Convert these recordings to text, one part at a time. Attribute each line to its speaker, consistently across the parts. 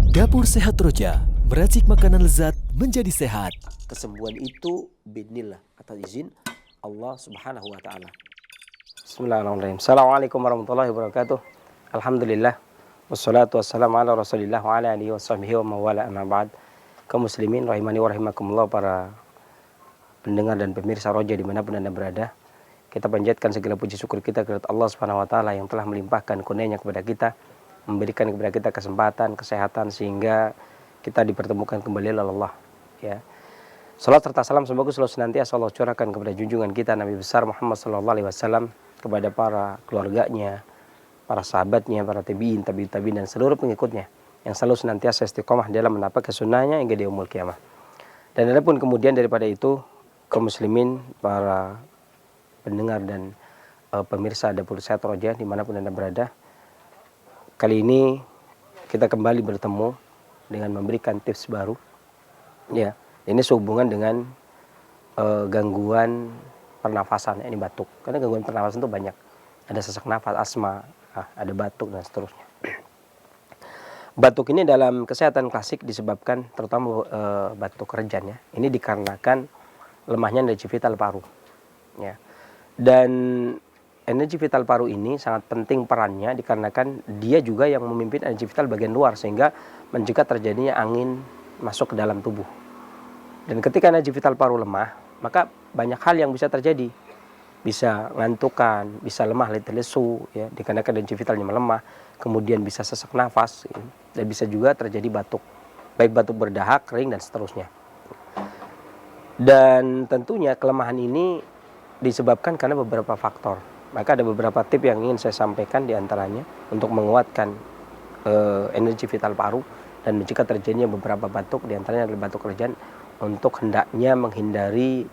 Speaker 1: Dapur Sehat Roja, meracik makanan lezat menjadi sehat.
Speaker 2: Kesembuhan itu binillah, atas izin Allah Subhanahu wa taala. Bismillahirrahmanirrahim. Assalamualaikum warahmatullahi wabarakatuh. Alhamdulillah wassalatu wassalamu ala Rasulillah wa ala alihi washabbihi wa mawala amma ba'd. Kaum muslimin rahimani wa rahimakumullah, para pendengar dan pemirsa Roja dimanapun Anda berada. Kita panjatkan segala puji syukur kita kepada Allah Subhanahu wa taala yang telah melimpahkan kurnia-Nya kepada kita, memberikan kepada kita kesempatan, kesehatan sehingga kita dipertemukan kembali oleh Allah, ya. Salat serta salam semoga selalu senantiasa Allah curahkan kepada junjungan kita Nabi besar Muhammad sallallahu alaihi wasallam, kepada para keluarganya, para sahabatnya, para tabi'in, tabi'in dan seluruh pengikutnya yang selalu senantiasa istiqomah dalam menapak sunnahnya hingga di yaumul kiamah. Dan adapun kemudian daripada itu, kaum muslimin, para pendengar dan pemirsa Dapur Sehat Roja dimanapun Anda berada, kali ini kita kembali bertemu dengan memberikan tips baru, ya. Ini sehubungan dengan gangguan pernafasan, ini batuk. Karena gangguan pernafasan itu banyak. Ada sesak nafas, asma, ada batuk dan seterusnya. Batuk ini dalam kesehatan klasik disebabkan terutama batuk rejan, ya. Ini dikarenakan lemahnya energi vital paru, ya. Dan energi vital paru ini sangat penting perannya dikarenakan dia juga yang memimpin energi vital bagian luar sehingga mencegah terjadinya angin masuk ke dalam tubuh. Dan ketika energi vital paru lemah, maka banyak hal yang bisa terjadi. Bisa ngantukan, bisa lemah letih lesu, ya, dikarenakan energi vitalnya melemah, kemudian bisa sesak nafas, ya, dan bisa juga terjadi batuk. Baik batuk berdahak, kering dan seterusnya. Dan tentunya kelemahan ini disebabkan karena beberapa faktor. Maka ada beberapa tips yang ingin saya sampaikan diantaranya untuk menguatkan energi vital paru dan mencegah terjadinya beberapa batuk, diantaranya adalah batuk rejan, untuk hendaknya menghindari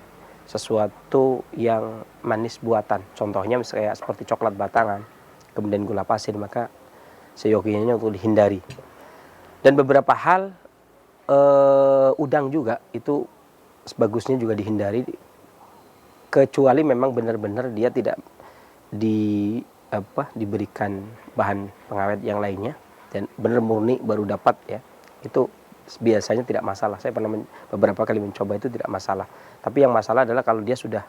Speaker 2: sesuatu yang manis buatan. Contohnya misalnya seperti coklat batangan, kemudian gula pasir, maka seyogianya untuk dihindari. Dan beberapa hal, udang juga itu sebagusnya juga dihindari, kecuali memang benar-benar dia tidak diberikan bahan pengawet yang lainnya dan benar murni baru dapat, ya, itu biasanya tidak masalah. Saya pernah beberapa kali mencoba, itu tidak masalah. Tapi yang masalah adalah kalau dia sudah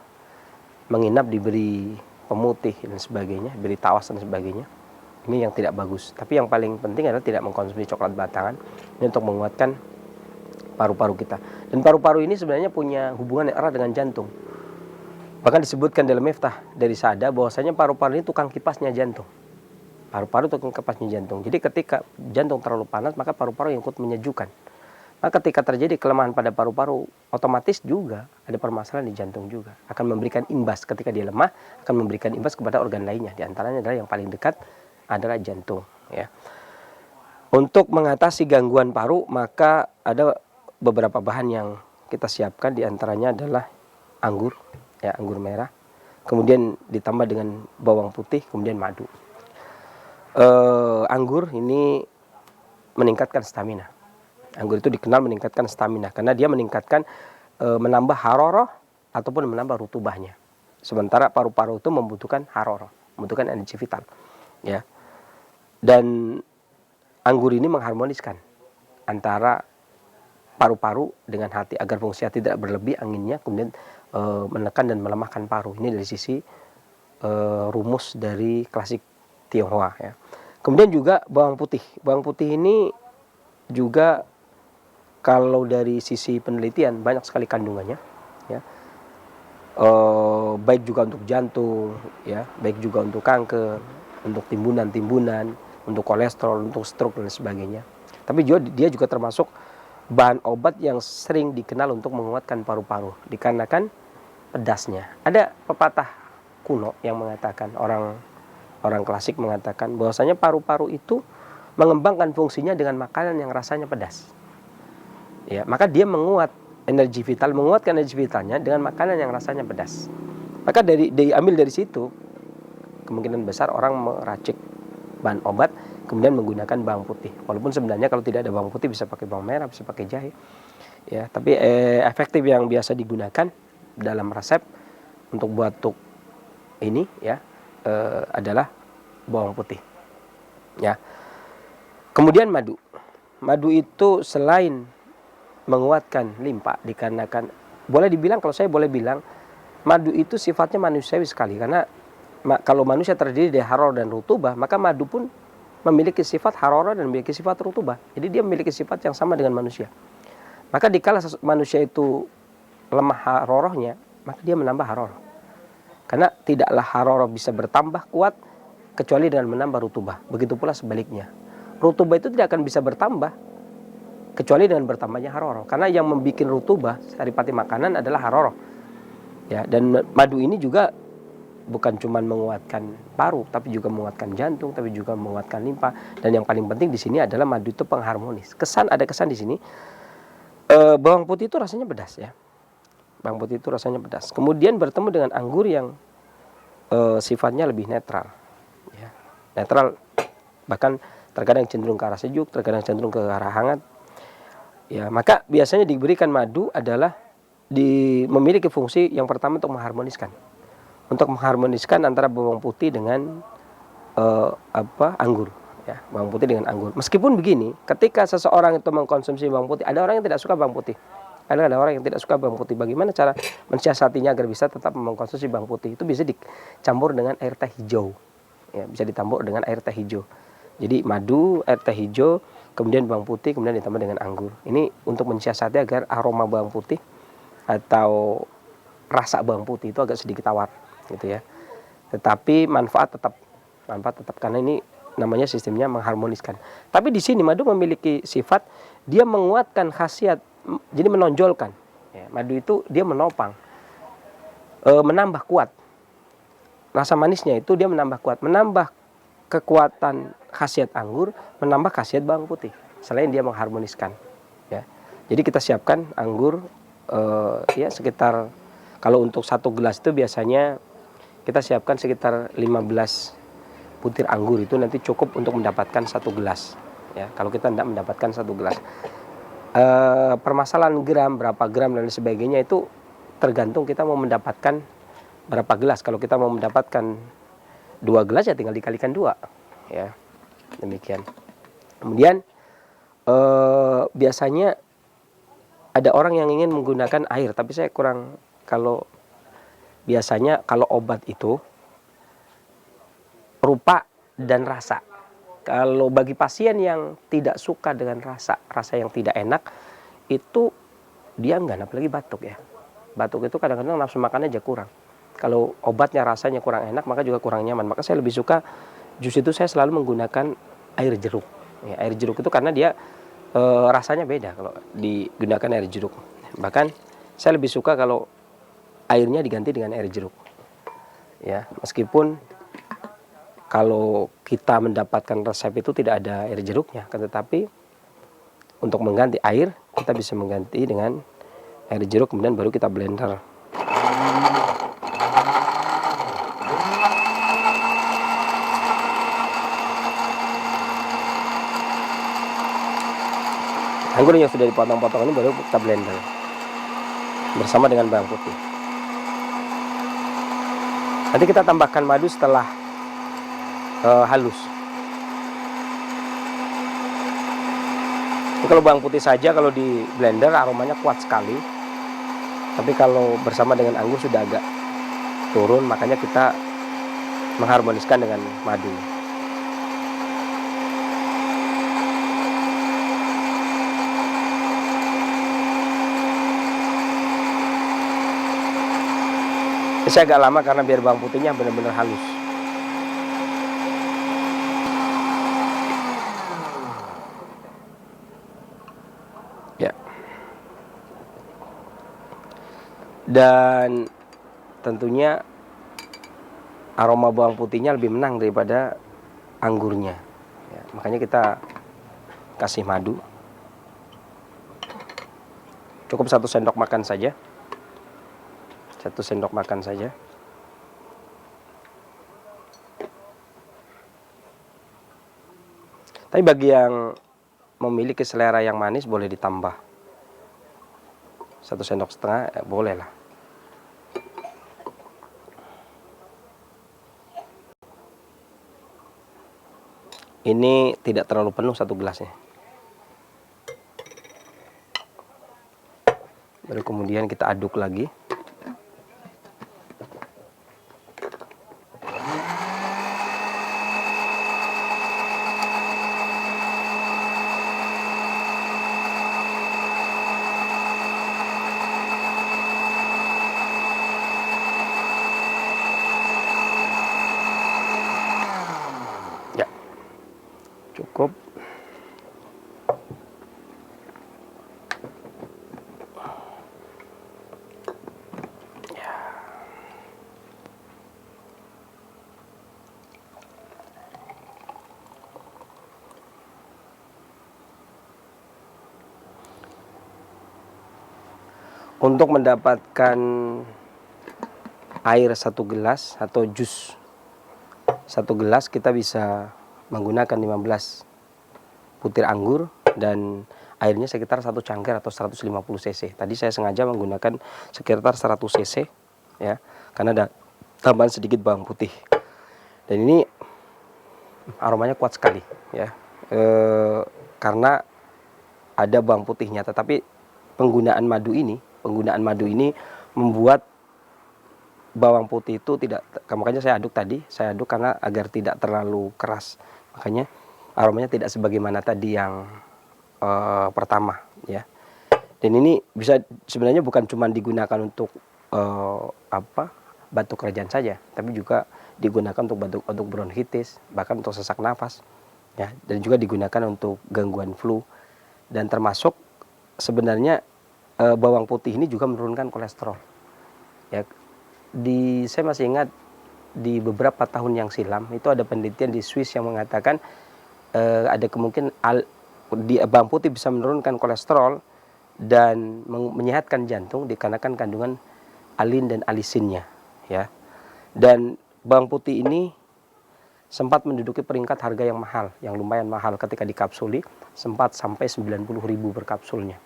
Speaker 2: menginap diberi pemutih dan sebagainya, diberi tawas dan sebagainya, ini yang tidak bagus. Tapi yang paling penting adalah tidak mengkonsumsi coklat batangan, ini untuk menguatkan paru-paru kita. Dan paru-paru ini sebenarnya punya hubungan yang erat dengan jantung. Bahkan disebutkan dalam Miftah dari Sada bahwasanya paru-paru ini tukang kipasnya jantung. Paru-paru tukang kipasnya jantung. Jadi ketika jantung terlalu panas, maka paru-paru yang ikut menyejukkan. Maka ketika terjadi kelemahan pada paru-paru, otomatis juga ada permasalahan di jantung juga. Akan memberikan imbas, ketika dia lemah, akan memberikan imbas kepada organ lainnya. Di antaranya adalah yang paling dekat adalah jantung, ya. Untuk mengatasi gangguan paru, maka ada beberapa bahan yang kita siapkan, di antaranya adalah anggur, ya, anggur merah. Kemudian ditambah dengan bawang putih, kemudian madu. Anggur ini meningkatkan stamina. Anggur itu dikenal meningkatkan stamina karena dia meningkatkan, menambah haroroh ataupun menambah rutubahnya. Sementara paru-paru itu membutuhkan haroroh, membutuhkan energi vital, ya. Dan anggur ini mengharmoniskan antara paru-paru dengan hati agar fungsi hati tidak berlebih anginnya, kemudian menekan dan melemahkan paru. Ini dari sisi rumus dari klasik Tionghoa, ya. Kemudian juga bawang putih. Bawang putih ini juga kalau dari sisi penelitian banyak sekali kandungannya, ya. Baik juga untuk jantung, ya, baik juga untuk kanker, untuk timbunan-timbunan, untuk kolesterol, untuk stroke dan sebagainya. Tapi dia juga termasuk bahan obat yang sering dikenal untuk menguatkan paru-paru dikarenakan pedasnya. Ada pepatah kuno yang mengatakan, orang klasik mengatakan bahwasanya paru-paru itu mengembangkan fungsinya dengan makanan yang rasanya pedas, ya. Maka dia menguatkan energi vitalnya dengan makanan yang rasanya pedas. Maka diambil dari situ, kemungkinan besar orang meracik bahan obat kemudian menggunakan bawang putih. Walaupun sebenarnya kalau tidak ada bawang putih bisa pakai bawang merah, bisa pakai jahe, ya. Tapi efektif yang biasa digunakan dalam resep untuk batuk ini, ya, adalah bawang putih, ya. Kemudian madu. madu itu selain menguatkan limpa, dikarenakan boleh dibilang, kalau saya boleh bilang, madu itu sifatnya manusiawi sekali, karena kalau manusia terdiri dari harorah dan rutubah, maka madu pun memiliki sifat harorah dan memiliki sifat rutubah. Jadi dia memiliki sifat yang sama dengan manusia. Maka dikala manusia itu lemah harorahnya, maka dia menambah harorah. Karena tidaklah harorah bisa bertambah kuat kecuali dengan menambah rutubah. Begitu pula sebaliknya. Rutubah itu tidak akan bisa bertambah kecuali dengan bertambahnya harorah. Karena yang membuat rutubah saripati makanan adalah harorah. Ya, dan madu ini juga bukan cuma menguatkan paru, tapi juga menguatkan jantung, tapi juga menguatkan limpa. Dan yang paling penting di sini adalah madu itu pengharmonis. Ada kesan di sini. Bawang putih itu rasanya pedas ya. Bawang putih itu rasanya pedas. Kemudian bertemu dengan anggur yang sifatnya lebih netral. Ya. Netral, bahkan terkadang cenderung ke arah sejuk, terkadang cenderung ke arah hangat. Ya, maka biasanya diberikan madu adalah memiliki fungsi yang pertama untuk mengharmoniskan. Untuk mengharmoniskan antara bawang putih dengan anggur. Ya, bawang putih dengan anggur. Meskipun begini, ketika seseorang itu mengkonsumsi bawang putih, ada orang yang tidak suka bawang putih. Ada orang yang tidak suka bawang putih. Bagaimana cara mensiasatinya agar bisa tetap mengkonsumsi bawang putih? Itu bisa dicampur dengan air teh hijau. Ya, bisa dicampur dengan air teh hijau. Jadi madu, air teh hijau, kemudian bawang putih, kemudian ditambah dengan anggur. Ini untuk mensiasati agar aroma bawang putih atau rasa bawang putih itu agak sedikit tawar, gitu ya. Tetapi manfaat tetap karena ini namanya sistemnya mengharmoniskan. Tapi di sini madu memiliki sifat dia menguatkan khasiat, jadi menonjolkan. Ya, madu itu dia menopang, menambah kuat. Rasa manisnya itu dia menambah kuat, menambah kekuatan khasiat anggur, menambah khasiat bawang putih. Selain dia mengharmoniskan. Ya, jadi kita siapkan anggur ya sekitar, kalau untuk 1 gelas itu biasanya kita siapkan sekitar 15 butir anggur, itu nanti cukup untuk mendapatkan 1 gelas. Ya, kalau kita tidak mendapatkan 1 gelas. Permasalahan berapa gram dan sebagainya itu tergantung kita mau mendapatkan berapa gelas. Kalau kita mau mendapatkan 2 gelas ya tinggal dikalikan 2. Ya, demikian. Kemudian biasanya ada orang yang ingin menggunakan air, tapi saya kurang. Biasanya kalau obat itu rupa dan rasa. Kalau bagi pasien yang tidak suka dengan rasa yang tidak enak, itu dia enggak, apalagi batuk ya. Batuk itu kadang-kadang nafsu makan aja kurang. Kalau obatnya rasanya kurang enak, maka juga kurang nyaman. Maka saya lebih suka jus itu saya selalu menggunakan air jeruk. Ya, air jeruk itu karena dia rasanya beda kalau digunakan air jeruk. Bahkan saya lebih suka kalau airnya diganti dengan air jeruk. Ya, meskipun kalau kita mendapatkan resep itu tidak ada air jeruknya, tetapi untuk mengganti air kita bisa mengganti dengan air jeruk, kemudian baru kita blender. Anggur yang sudah dipotong-potong ini baru kita blender bersama dengan bawang putih. Nanti kita tambahkan madu setelah halus. Jadi kalau bawang putih saja kalau di blender aromanya kuat sekali. Tapi kalau bersama dengan anggur sudah agak turun, makanya kita mengharmoniskan dengan madu. Ini agak lama karena biar bawang putihnya benar-benar halus. Ya. Dan tentunya aroma bawang putihnya lebih menang daripada anggurnya. Ya, makanya kita kasih madu. Cukup 1 sendok makan saja. 1 sendok makan saja. Tapi bagi yang memiliki selera yang manis boleh ditambah 1,5 sendok, boleh lah. Ini tidak terlalu penuh 1 gelasnya. Baru kemudian kita aduk lagi. Ya, cukup. Untuk mendapatkan air 1 gelas atau jus 1 gelas, kita bisa menggunakan 15 butir anggur dan airnya sekitar 1 cangkir atau 150 cc. Tadi saya sengaja menggunakan sekitar 100 cc ya, karena ada tambahan sedikit bawang putih. Dan ini aromanya kuat sekali ya, karena ada bawang putihnya. Tetapi penggunaan madu ini membuat bawang putih itu tidak, makanya saya aduk karena agar tidak terlalu keras. Makanya aromanya tidak sebagaimana tadi yang pertama ya. Dan ini bisa sebenarnya bukan cuma digunakan untuk batuk kerajaan saja, tapi juga digunakan untuk bronkitis, bahkan untuk sesak nafas ya, dan juga digunakan untuk gangguan flu. Dan termasuk sebenarnya bawang putih ini juga menurunkan kolesterol ya. Saya masih ingat di beberapa tahun yang silam itu ada penelitian di Swiss yang mengatakan ada kemungkinan bawang putih bisa menurunkan kolesterol dan menyehatkan jantung dikarenakan kandungan alin dan alisinnya ya. Dan bawang putih ini sempat menduduki peringkat harga yang mahal, yang lumayan mahal ketika dikapsuli, sempat sampai 90.000 per kapsulnya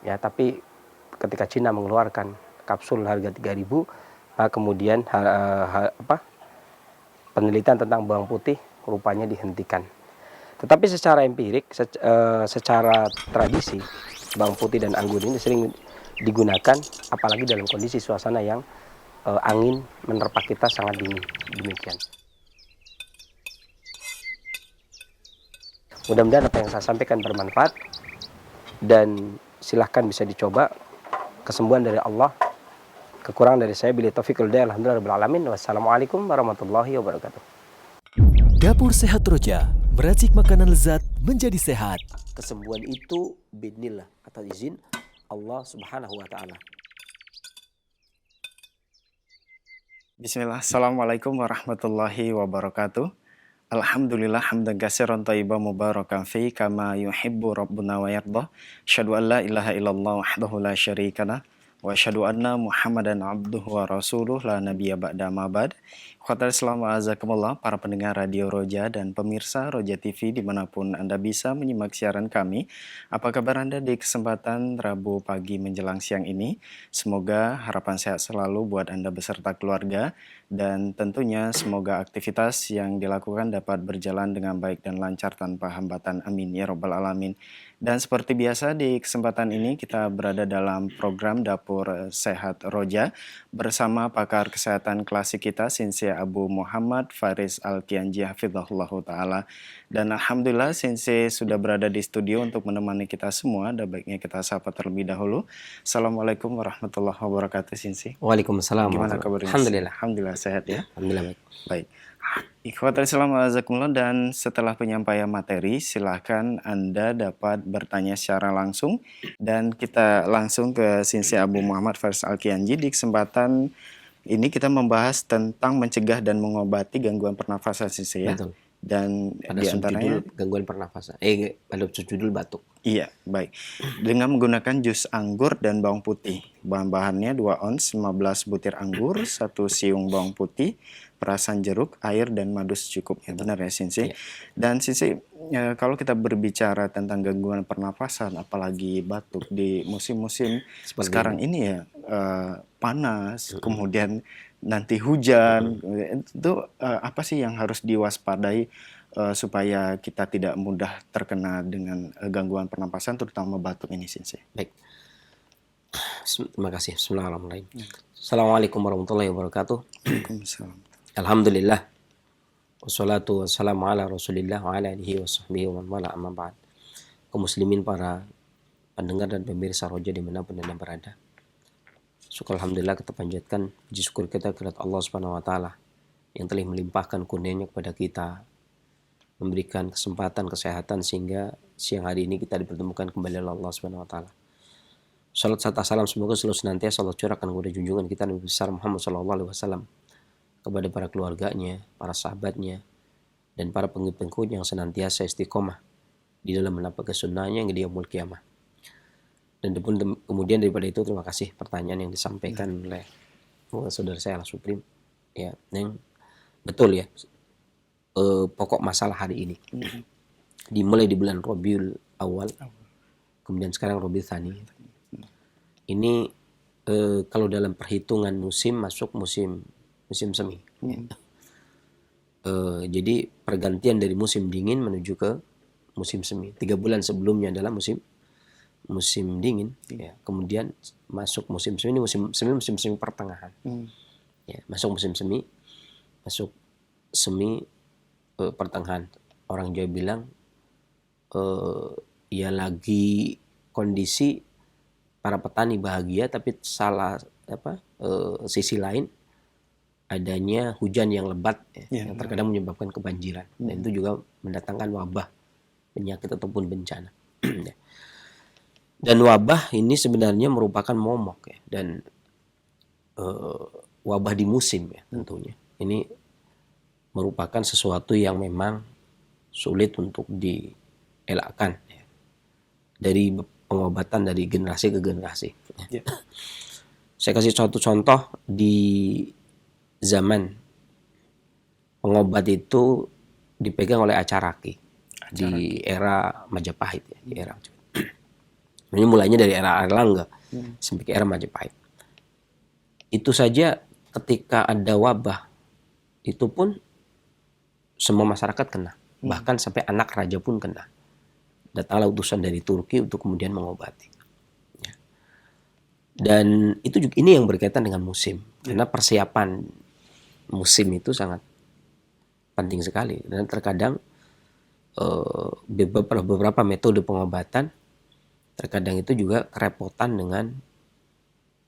Speaker 2: ya. Tapi ketika Cina mengeluarkan kapsul harga 3.000, kemudian penelitian tentang bawang putih rupanya dihentikan. Tetapi secara empirik, secara tradisi, bawang putih dan anggur ini sering digunakan apalagi dalam kondisi suasana yang angin menerpa kita sangat dingin. Demikian. Mudah-mudahan apa yang saya sampaikan bermanfaat dan silahkan bisa dicoba. Kesembuhan dari Allah, kekurangan dari saya, bila taufiqul hidayah, alhamdulillah rabbil alamin. Wassalamualaikum warahmatullahi wabarakatuh.
Speaker 1: Dapur Sehat Roja, meracik makanan lezat menjadi sehat.
Speaker 2: Kesembuhan itu biidznillah, atas izin Allah Subhanahu wa taala.
Speaker 3: Bismillah, Assalamualaikum warahmatullahi wabarakatuh. Alhamdulillah hamdan katsiran thayyiban mubarakan fi kama yuhibbu rabbuna wa yardah. Asyhadu an la ilaha illallah wahdahu la syarikalah wa asyhadu anna Muhammadan abduhu wa rasuluh la nabiyya ba'da ma ba'd. Khotir Islam wa azakumullah, para pendengar Radio Roja dan pemirsa Roja TV dimanapun Anda bisa menyimak siaran kami. Apa kabar Anda di kesempatan Rabu pagi menjelang siang ini? Semoga harapan sehat selalu buat Anda beserta keluarga, dan tentunya semoga aktivitas yang dilakukan dapat berjalan dengan baik dan lancar tanpa hambatan. Amin ya robbal alamin. Dan seperti biasa di kesempatan ini kita berada dalam program Dapur Sehat Roja bersama pakar kesehatan klasik kita, Sensei Abu Muhammad Faris Alkianji hafizahullahu ta'ala. Dan alhamdulillah Sensei sudah berada di studio untuk menemani kita semua. Dan baiknya kita sapa terlebih dahulu. Assalamualaikum warahmatullahi wabarakatuh Sensei.
Speaker 2: Waalaikumsalam.
Speaker 3: Gimana kabarnya?
Speaker 2: Alhamdulillah.
Speaker 3: Alhamdulillah sehat ya.
Speaker 2: Alhamdulillah baik.
Speaker 3: Baik. Ikhwatul Islam wa'azakumullah, dan setelah penyampaian materi silahkan Anda dapat bertanya secara langsung, dan kita langsung ke Sensei Abu Muhammad Faris Alkianji. Di kesempatan ini kita membahas tentang mencegah dan mengobati gangguan pernafasan Sensei ya.
Speaker 2: Betul.
Speaker 3: Dan
Speaker 2: Pada
Speaker 3: di antaranya
Speaker 2: gangguan pernafasan. Pada subjudul batuk.
Speaker 3: iya, baik. Dengan menggunakan jus anggur dan bawang putih. Bahan-bahannya 2 ons, 15 butir anggur, 1 siung bawang putih, perasan jeruk, air, dan madu secukupnya. Benar ya, Sensei?
Speaker 2: Iya.
Speaker 3: Dan Sensei, kalau kita berbicara tentang gangguan pernafasan, apalagi batuk di musim-musim
Speaker 2: Seperti
Speaker 3: sekarang ini ya, panas, kemudian nanti hujan, itu apa sih yang harus diwaspadai supaya kita tidak mudah terkena dengan gangguan pernapasan, terutama batuk ini, Sensei?
Speaker 2: Baik. Terima kasih. Bismillahirrahmanirrahim. Assalamualaikum warahmatullahi wabarakatuh.
Speaker 3: Waalaikumsalam.
Speaker 2: Alhamdulillah. Wassalatu wassalamu ala rasulillah wa ala alihi wa sahbihi wa man wala amma ba'd. Kaum muslimin, para pendengar dan pemirsa Roja dimanapun Anda berada. Syukur Alhamdulillah, kita panjatkan puji syukur kita kepada Allah Subhanahu wa Ta'ala yang telah melimpahkan kurnianya kepada kita, memberikan kesempatan kesehatan sehingga siang hari ini kita dipertemukan kembali oleh Allah Subhanahu wa Ta'ala. Salat serta salam semoga selalu senantiasa Allah curahkan kepada junjungan kita Nabi besar Muhammad sallallahu alaihi wasallam, kepada para keluarganya, para sahabatnya, dan para pengikut-pengikut yang senantiasa istiqomah di dalam menapak sunnahnya yang di yaumul qiyamah. Dan kemudian daripada itu, terima kasih pertanyaan yang disampaikan oleh saudara saya Al Suprim, ya, yang betul ya, pokok masalah hari ini dimulai di bulan Rabiul Awal, kemudian sekarang Rabiul Tsani. Ini kalau dalam perhitungan musim masuk musim semi. Jadi pergantian dari musim dingin menuju ke musim semi. 3 bulan sebelumnya adalah musim dingin, ya. Kemudian masuk musim semi. Ini musim semi pertengahan. Ya, masuk musim semi, pertengahan. Orang Jawa bilang ya lagi kondisi para petani bahagia, tapi sisi lain adanya hujan yang lebat, ya, yang terkadang menyebabkan kebanjiran, dan itu juga mendatangkan wabah, penyakit ataupun bencana. Dan wabah ini sebenarnya merupakan momok, ya, dan wabah di musim, ya, tentunya ini merupakan sesuatu yang memang sulit untuk dielakkan, ya, dari pengobatan dari generasi ke generasi. Ya. Saya kasih suatu contoh. Di zaman pengobat itu dipegang oleh Acaraki di era Majapahit, ya, di era ini mulainya dari era Airlangga sampai ke era Majapahit. Itu saja ketika ada wabah itu pun semua masyarakat kena, bahkan sampai anak raja pun kena. Datanglah utusan dari Turki untuk kemudian mengobati. Ya. Dan itu juga ini yang berkaitan dengan musim, karena persiapan musim itu sangat penting sekali. Dan terkadang beberapa metode pengobatan terkadang itu juga kerepotan dengan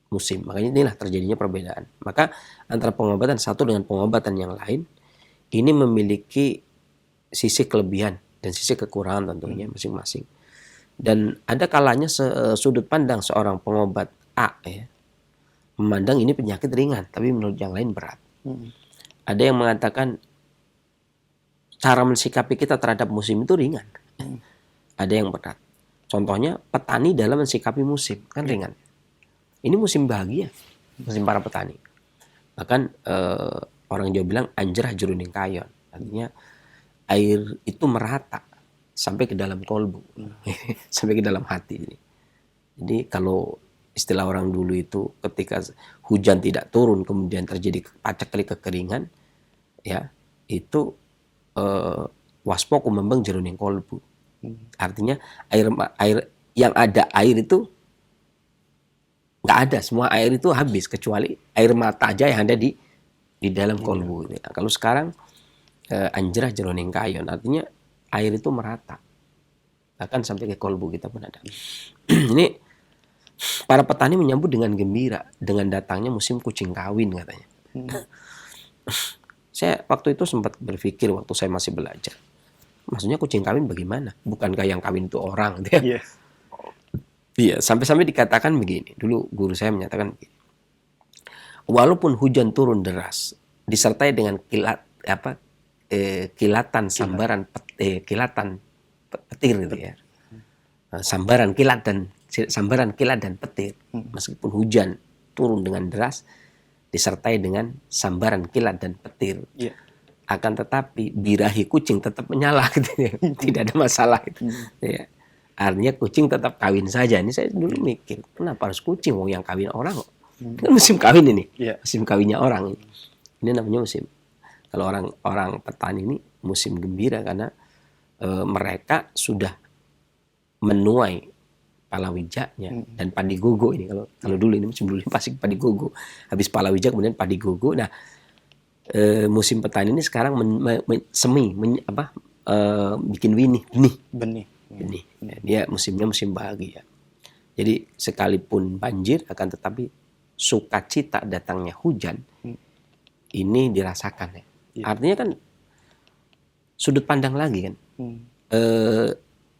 Speaker 2: musim. Makanya inilah terjadinya perbedaan. Maka antara pengobatan satu dengan pengobatan yang lain ini memiliki sisi kelebihan dan sisi kekurangan tentunya masing-masing. Dan ada kalanya sudut pandang seorang pengobat A, ya, memandang ini penyakit ringan, tapi menurut yang lain berat. Ada yang mengatakan cara mensikapi kita terhadap musim itu ringan. Ada yang berat. Contohnya petani dalam mensikapi musim, kan ringan. Ini musim bahagia, musim para petani. Bahkan orang Jawa bilang anjrah jroning kayon, artinya air itu merata sampai ke dalam kolbu, sampai ke dalam hati. Jadi kalau istilah orang dulu itu ketika hujan tidak turun kemudian terjadi paceklik kekeringan, ya, itu waspoko membeng jroning kolbu. Artinya air yang ada air itu nggak ada, semua air itu habis kecuali air mata aja yang ada di dalam kolbu. Nah, kalau sekarang anjrah jroning kayon, artinya air itu merata, bahkan sampai ke kolbu kita pun ada. Ini para petani menyambut dengan gembira dengan datangnya musim kucing kawin katanya. Saya waktu itu sempat berpikir waktu saya masih belajar, maksudnya kucing kawin bagaimana? Bukankah yang kawin itu orang? Iya, sampai-sampai dikatakan begini. Dulu guru saya menyatakan begini. Walaupun hujan turun deras disertai dengan kilatan sambaran kilatan petir gitu ya. Sambaran kilat dan petir. Meskipun hujan turun dengan deras disertai dengan sambaran kilat dan petir. Akan tetapi birahi kucing tetap menyala gitu ya. Tidak ada masalah gitu. Ya. Artinya kucing tetap kawin saja. Ini saya dulu mikir, kenapa harus kucing? Yang kawin orang kok. Kan musim kawin ini. Musim kawinnya orang. Ini namanya musim. Kalau orang petani ini musim gembira karena mereka sudah menuai palawijanya dan padi gogo ini. Kalau dulu ini musim dulu pasti padi gogo. Habis palawija kemudian padi gogo. Nah, musim petani ini sekarang bikin benih. Dia musimnya musim bahagia. Jadi sekalipun banjir akan tetapi sukacita datangnya hujan ini dirasakan ya. Artinya kan sudut pandang lagi kan.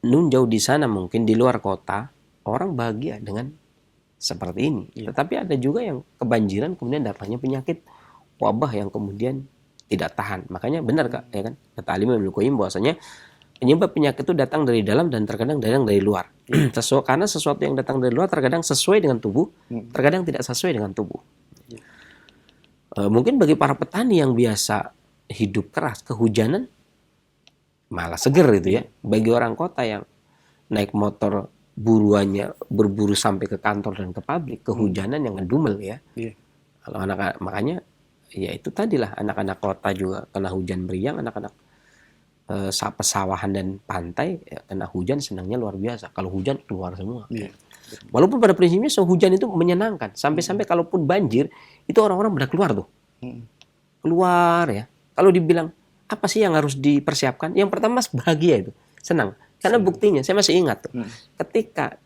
Speaker 2: Nun jauh di sana mungkin di luar kota orang bahagia dengan seperti ini. Tetapi ada juga yang kebanjiran kemudian datangnya penyakit wabah yang kemudian tidak tahan. Makanya benar Kak, ya kan? Kata Al-Imam Ibnu Qayyim bahwasanya penyebab penyakit itu datang dari dalam dan terkadang datang dari luar. Karena sesuatu yang datang dari luar terkadang sesuai dengan tubuh, terkadang tidak sesuai dengan tubuh. Mungkin bagi para petani yang biasa hidup keras, kehujanan malah seger gitu ya. Bagi orang kota yang naik motor buruannya berburu sampai ke kantor dan ke pabrik, kehujanan yang ngedumel ya. Kalau makanya ya itu tadilah anak-anak kota juga kena hujan meriang, anak-anak pesawahan dan pantai ya, kena hujan senangnya luar biasa. Kalau hujan keluar semua. Walaupun pada prinsipnya hujan itu menyenangkan. Sampai-sampai kalaupun banjir itu orang-orang pada keluar tuh. Keluar ya. Kalau dibilang apa sih yang harus dipersiapkan? Yang pertama bahagia itu, senang. Karena buktinya saya masih ingat tuh. Ketika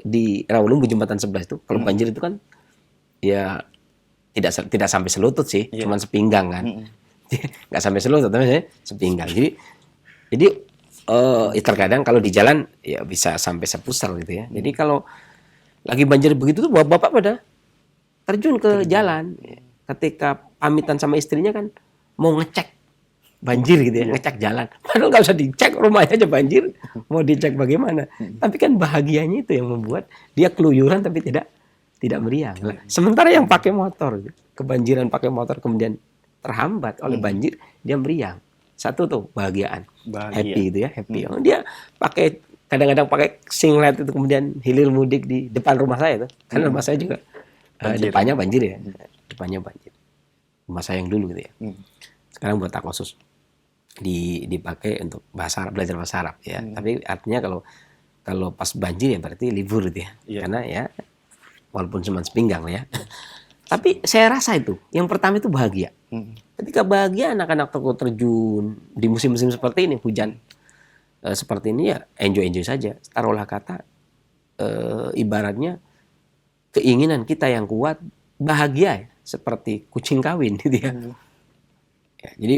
Speaker 2: di Rawalumbu Jembatan 11 itu kalau banjir itu kan ya tidak sampai selutut sih, cuman sepinggang kan. Nggak sampai selutut tapi sepinggang. Jadi terkadang kalau di jalan ya bisa sampai sepusar gitu ya. Jadi kalau lagi banjir begitu tuh bapak pada terjun ke jalan. Ketika pamitan sama istrinya kan mau ngecek banjir gitu ya, ngecek jalan. Padahal nggak usah dicek, rumahnya aja banjir, mau dicek bagaimana. Tapi kan bahagianya itu yang membuat dia keluyuran tapi tidak meriang. Sementara yang pakai motor, kebanjiran pakai motor kemudian terhambat oleh banjir, dia meriang. Satu tuh bahagia. Happy gitu ya, happy. Dia pakai kadang-kadang pakai singlet itu kemudian hilir mudik di depan rumah saya tuh. Karena rumah saya juga depannya banjir ya. Depannya banjir. Rumah saya yang dulu gitu ya. Sekarang buat tak khusus dipakai untuk bahasa Arab, belajar bahasa Arab ya. Tapi artinya kalau pas banjir ya berarti libur gitu ya. Karena ya walaupun cuma sepinggang lah ya. Tapi saya rasa itu yang pertama itu bahagia. Ketika bahagia anak-anak terjun di musim-musim seperti ini, hujan seperti ini ya enjoy saja. Taruhlah kata ibaratnya keinginan kita yang kuat bahagia ya, seperti kucing kawin gitu ya. Ya, jadi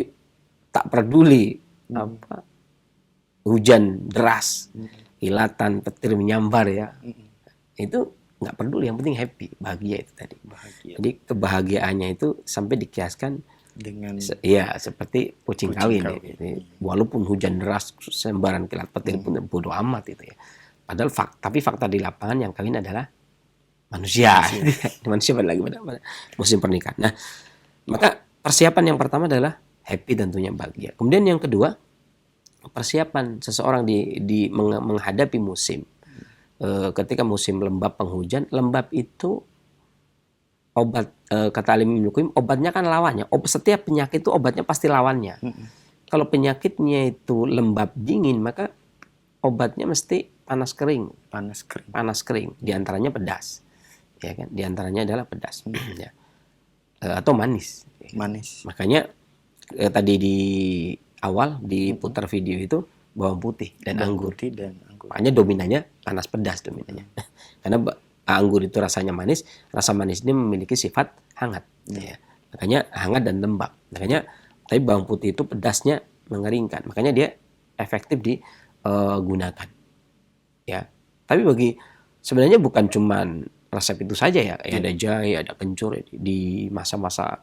Speaker 2: tak peduli apa hujan deras, kilatan, petir menyambar ya. Itu nggak peduli, yang penting happy, bahagia itu tadi. Jadi kebahagiaannya itu sampai dikiaskan dengan seperti kucing kawin. Ya. Walaupun hujan deras, sembaran kilat petir pun bodoh amat itu ya. Padahal tapi fakta di lapangan yang kawin adalah manusia. Manusia lagi pada musim pernikahan. Nah, maka persiapan yang pertama adalah happy, tentunya bahagia. Kemudian yang kedua, persiapan seseorang menghadapi musim. Ketika musim lembab penghujan, lembab itu obat, kata Al-Imam Ibnu Qayyim, obatnya kan lawannya. Setiap penyakit itu obatnya pasti lawannya. Kalau penyakitnya itu lembab dingin, maka obatnya mesti panas kering. Panas kering. Di antaranya pedas. Ya kan? Di antaranya adalah pedas. Ya. Atau manis. Makanya tadi di awal diputar video itu bawang putih dan anggur. Makanya dominannya panas pedas dominannya. Karena anggur itu rasanya manis, rasa manis ini memiliki sifat hangat. Ya. Makanya hangat dan lembab. Makanya tapi bawang putih itu pedasnya mengeringkan. Makanya dia efektif digunakan. Ya. Tapi sebenarnya bukan cuman resep itu saja ya. Ada jahe, ada kencur di masa-masa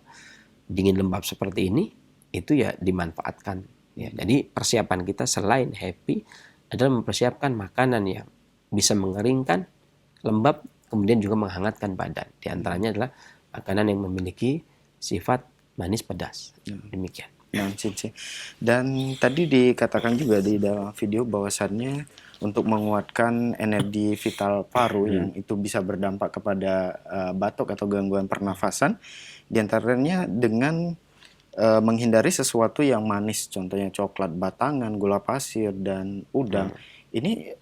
Speaker 2: dingin lembab seperti ini itu ya dimanfaatkan. Ya. Jadi persiapan kita selain happy adalah mempersiapkan makanan yang bisa mengeringkan, lembab, kemudian juga menghangatkan badan. Di antaranya adalah makanan yang memiliki sifat manis pedas. Demikian.
Speaker 3: Dan tadi dikatakan juga di dalam video bahwasannya untuk menguatkan energi vital paru yang itu bisa berdampak kepada batuk atau gangguan pernafasan, di antaranya dengan menghindari sesuatu yang manis, contohnya coklat batangan, gula pasir, dan udang. Ini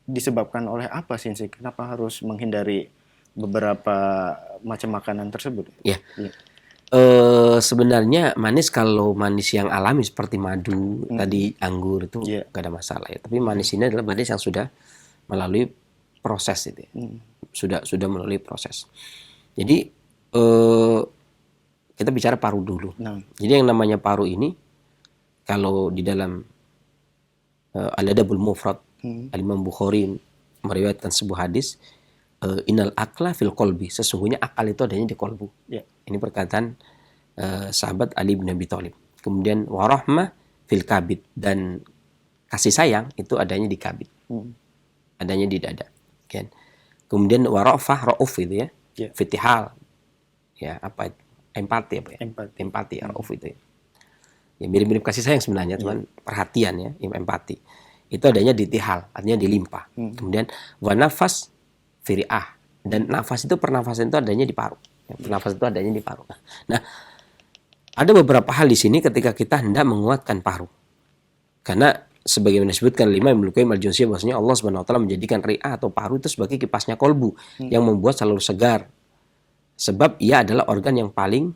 Speaker 3: disebabkan oleh apa sih? Kenapa harus menghindari beberapa macam makanan tersebut?
Speaker 2: Ya.
Speaker 3: Iya.
Speaker 2: Sebenarnya manis kalau manis yang alami seperti madu, tadi anggur itu
Speaker 3: Iya.
Speaker 2: nggak ada masalah ya. Tapi manis ini adalah manis yang sudah melalui proses itu ya. Sudah melalui proses. Jadi kita bicara paru dulu.
Speaker 3: Nah,
Speaker 2: Jadi yang namanya paru ini kalau di dalam Al-Adabul Mufrad Al-Imam Bukhari meriwayatkan sebuah hadis, innal akla fil qalbi, sesungguhnya akal itu adanya di kolbu.
Speaker 3: ya.
Speaker 2: Ini perkataan sahabat Ali bin Abi Thalib. Kemudian warahmah fil kabid, dan kasih sayang itu adanya di kabid. Adanya di dada. Kan? Kemudian warafah rauf itu ya.
Speaker 3: Ya.
Speaker 2: Fitihal. Ya, apa itu? Empati apa ya?
Speaker 3: Empati.
Speaker 2: Rauf itu ya. Ya mirip-mirip kasih sayang sebenarnya, cuman perhatian ya, empati. Itu adanya di tihal, artinya di limpa. Kemudian wanafas firiah, dan nafas itu, pernafasan itu adanya di paru. Ya, pernafasan itu adanya di paru. Nah, ada beberapa hal di sini ketika kita hendak menguatkan paru. Karena sebagaimana disebutkan Imam Ibnu Qayyim al-Jauziyah, bahwasanya Allah Subhanahu wa taala menjadikan ri'ah atau paru itu sebagai kipasnya kolbu yang membuat selalu segar. Sebab ia adalah organ yang paling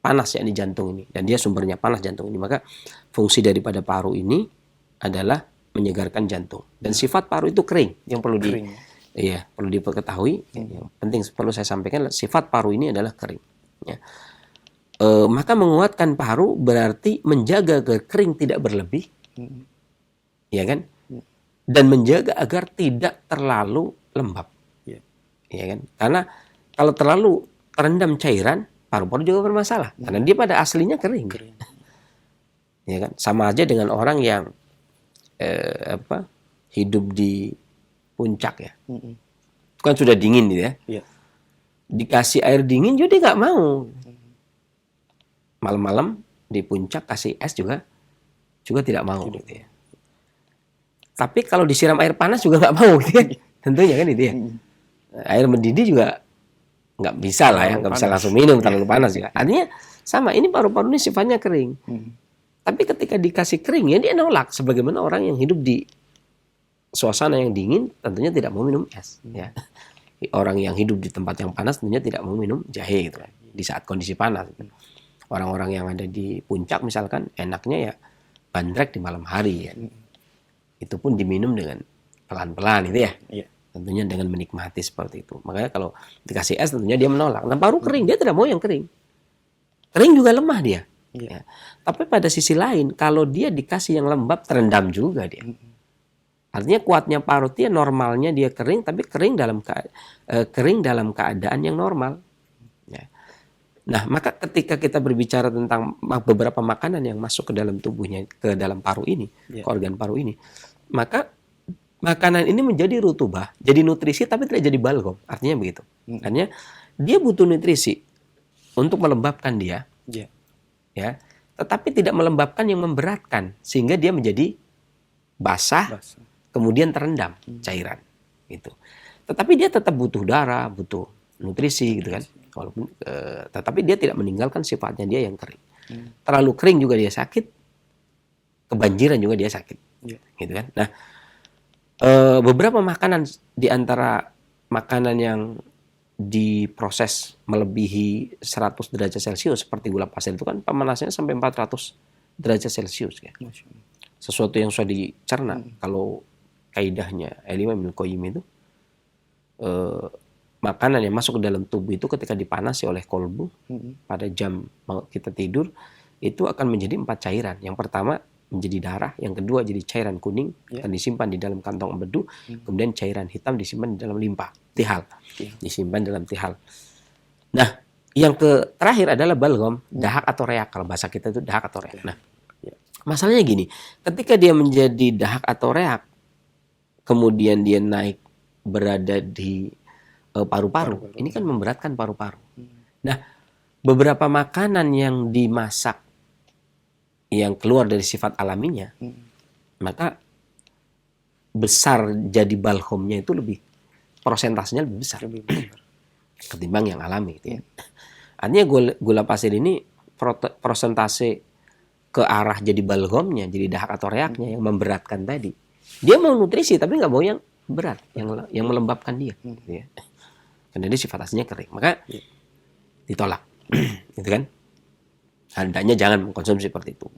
Speaker 2: panas, yakni jantung ini, dan dia sumbernya panas jantung ini. Maka fungsi daripada paru ini adalah menyegarkan jantung. Dan sifat paru itu kering, yang perlu perlu diketahui. Yang penting perlu saya sampaikan, sifat paru ini adalah kering. Ya. Maka menguatkan paru berarti menjaga agar kering tidak berlebih, ya kan? Dan menjaga agar tidak terlalu lembab, ya kan? Karena kalau terlalu terendam cairan, paru-paru juga bermasalah, karena dia pada aslinya kering. Ya kan? Sama aja dengan orang yang hidup di puncak ya. Itu kan sudah dingin gitu ya.
Speaker 3: Iya.
Speaker 2: Dikasih air dingin juga dia nggak mau. Malam-malam di puncak kasih es juga tidak mau gitu ya. Tapi kalau disiram air panas juga nggak mau gitu ya. Tentunya kan itu ya. Air mendidih juga nggak bisa lah ya, nggak bisa langsung minum, terlalu panas juga. Artinya sama, ini paru-paru ini sifatnya kering. Tapi ketika dikasih kering ya dia nolak. Sebagaimana orang yang hidup di suasana yang dingin tentunya tidak mau minum es. Ya. Orang yang hidup di tempat yang panas tentunya tidak mau minum jahe gitu kan, di saat kondisi panas. Orang-orang yang ada di puncak misalkan enaknya ya bandrek di malam hari ya. Itu pun diminum dengan pelan-pelan gitu ya. Tentunya dengan menikmati seperti itu. Makanya kalau dikasih es tentunya dia menolak. Nah, paru kering, dia tidak mau yang kering. Kering juga lemah dia. Ya. Tapi pada sisi lain, kalau dia dikasih yang lembab, terendam juga dia. Artinya kuatnya paru dia, normalnya dia kering, tapi kering dalam keadaan yang normal. Ya. Nah, maka ketika kita berbicara tentang beberapa makanan yang masuk ke dalam tubuhnya, ke dalam paru ini, ke organ paru ini, maka makanan ini menjadi rutubah, jadi nutrisi tapi tidak jadi balgom. Artinya begitu. Artinya dia butuh nutrisi untuk melembabkan dia. Ya. Tetapi tidak melembabkan yang memberatkan sehingga dia menjadi basah. Kemudian terendam cairan gitu. Tetapi dia tetap butuh darah, butuh nutrisi gitu kan. Walaupun tetapi dia tidak meninggalkan sifatnya dia yang kering. Terlalu kering juga dia sakit. Kebanjiran juga dia sakit. Gitu kan. Nah, beberapa makanan di antara makanan yang diproses melebihi 100 derajat Celcius seperti gula pasir itu kan pemanasnya sampai 400 derajat Celcius ya. Sesuatu yang sudah dicerna. Kalau kaidahnya Imam Ibnu Qayyim itu makanan yang masuk ke dalam tubuh itu ketika dipanasi oleh kolbu pada jam kita tidur itu akan menjadi 4 cairan. Yang pertama menjadi darah, yang kedua jadi cairan kuning akan disimpan di dalam kantong empedu, kemudian cairan hitam disimpan di dalam limpa, tihal, disimpan dalam tihal. Nah, yang terakhir adalah balgom, dahak atau reak, kalau bahasa kita itu dahak atau reak. Nah, masalahnya gini, ketika dia menjadi dahak atau reak, kemudian dia naik berada di paru-paru, ini kan memberatkan paru-paru. Nah, beberapa makanan yang dimasak yang keluar dari sifat alaminya, maka besar jadi balgomnya itu prosentasenya lebih besar ketimbang yang alami gitu ya. Artinya gula pasir ini prosentase ke arah jadi balgomnya, jadi dahak atau reaknya yang memberatkan tadi. Dia mau nutrisi tapi nggak mau yang berat yang melembabkan dia, gitu ya. Karena dia sifat aslinya kering, maka ditolak, gitu kan? Hendaknya jangan mengkonsumsi seperti itu.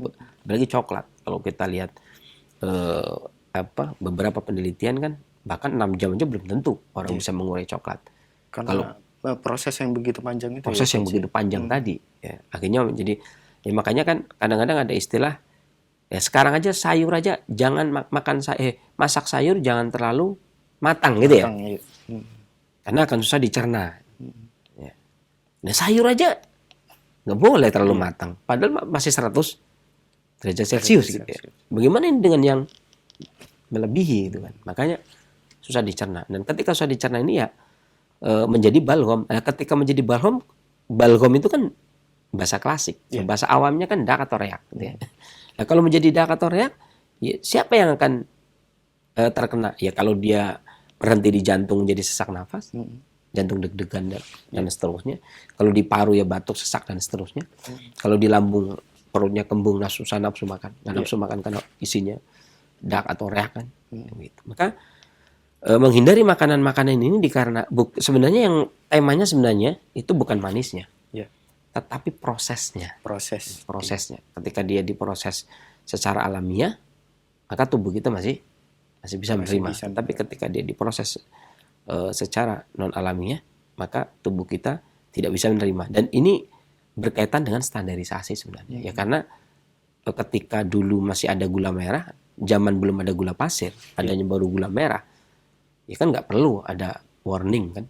Speaker 2: Apalagi coklat. Kalau kita lihat beberapa penelitian kan, bahkan 6 jam aja belum tentu orang bisa mengurai coklat.
Speaker 3: Karena proses yang begitu panjang itu.
Speaker 2: Proses yang begitu panjang tadi, ya, akhirnya jadi, ya makanya kan kadang-kadang ada istilah, ya sekarang aja sayur aja jangan masak sayur jangan terlalu matang gitu ya. Karena akan susah dicerna. Ya. Nah sayur aja nggak boleh terlalu matang. Padahal masih 100 derajat Celcius gitu ya. Bagaimana ini dengan yang melebihi gitu kan. Makanya susah dicerna. Dan ketika susah dicerna ini ya menjadi balgham. Nah, ketika menjadi balgham itu kan bahasa klasik. Bahasa awamnya kan dak atau reak gitu ya. Nah, kalau menjadi dak atau reak, ya, siapa yang akan terkena? Ya kalau dia berhenti di jantung jadi sesak nafas. Jantung deg-degan dan seterusnya. Kalau di paru ya batuk, sesak dan seterusnya. Kalau di lambung perutnya kembung, susah nafsu makan. Dan nafsu makan karena isinya dak atau reak kan. Gitu. Maka menghindari makanan-makanan ini sebenarnya yang temanya sebenarnya itu bukan manisnya. Tetapi prosesnya. Prosesnya. Ketika dia diproses secara alamiah, maka tubuh kita masih bisa menerima. Tapi ketika dia diproses secara non alamiah, maka tubuh kita tidak bisa menerima. Dan ini berkaitan dengan standarisasi sebenarnya. Ya karena ketika dulu masih ada gula merah, zaman belum ada gula pasir, adanya baru gula merah, ya kan nggak perlu ada warning kan.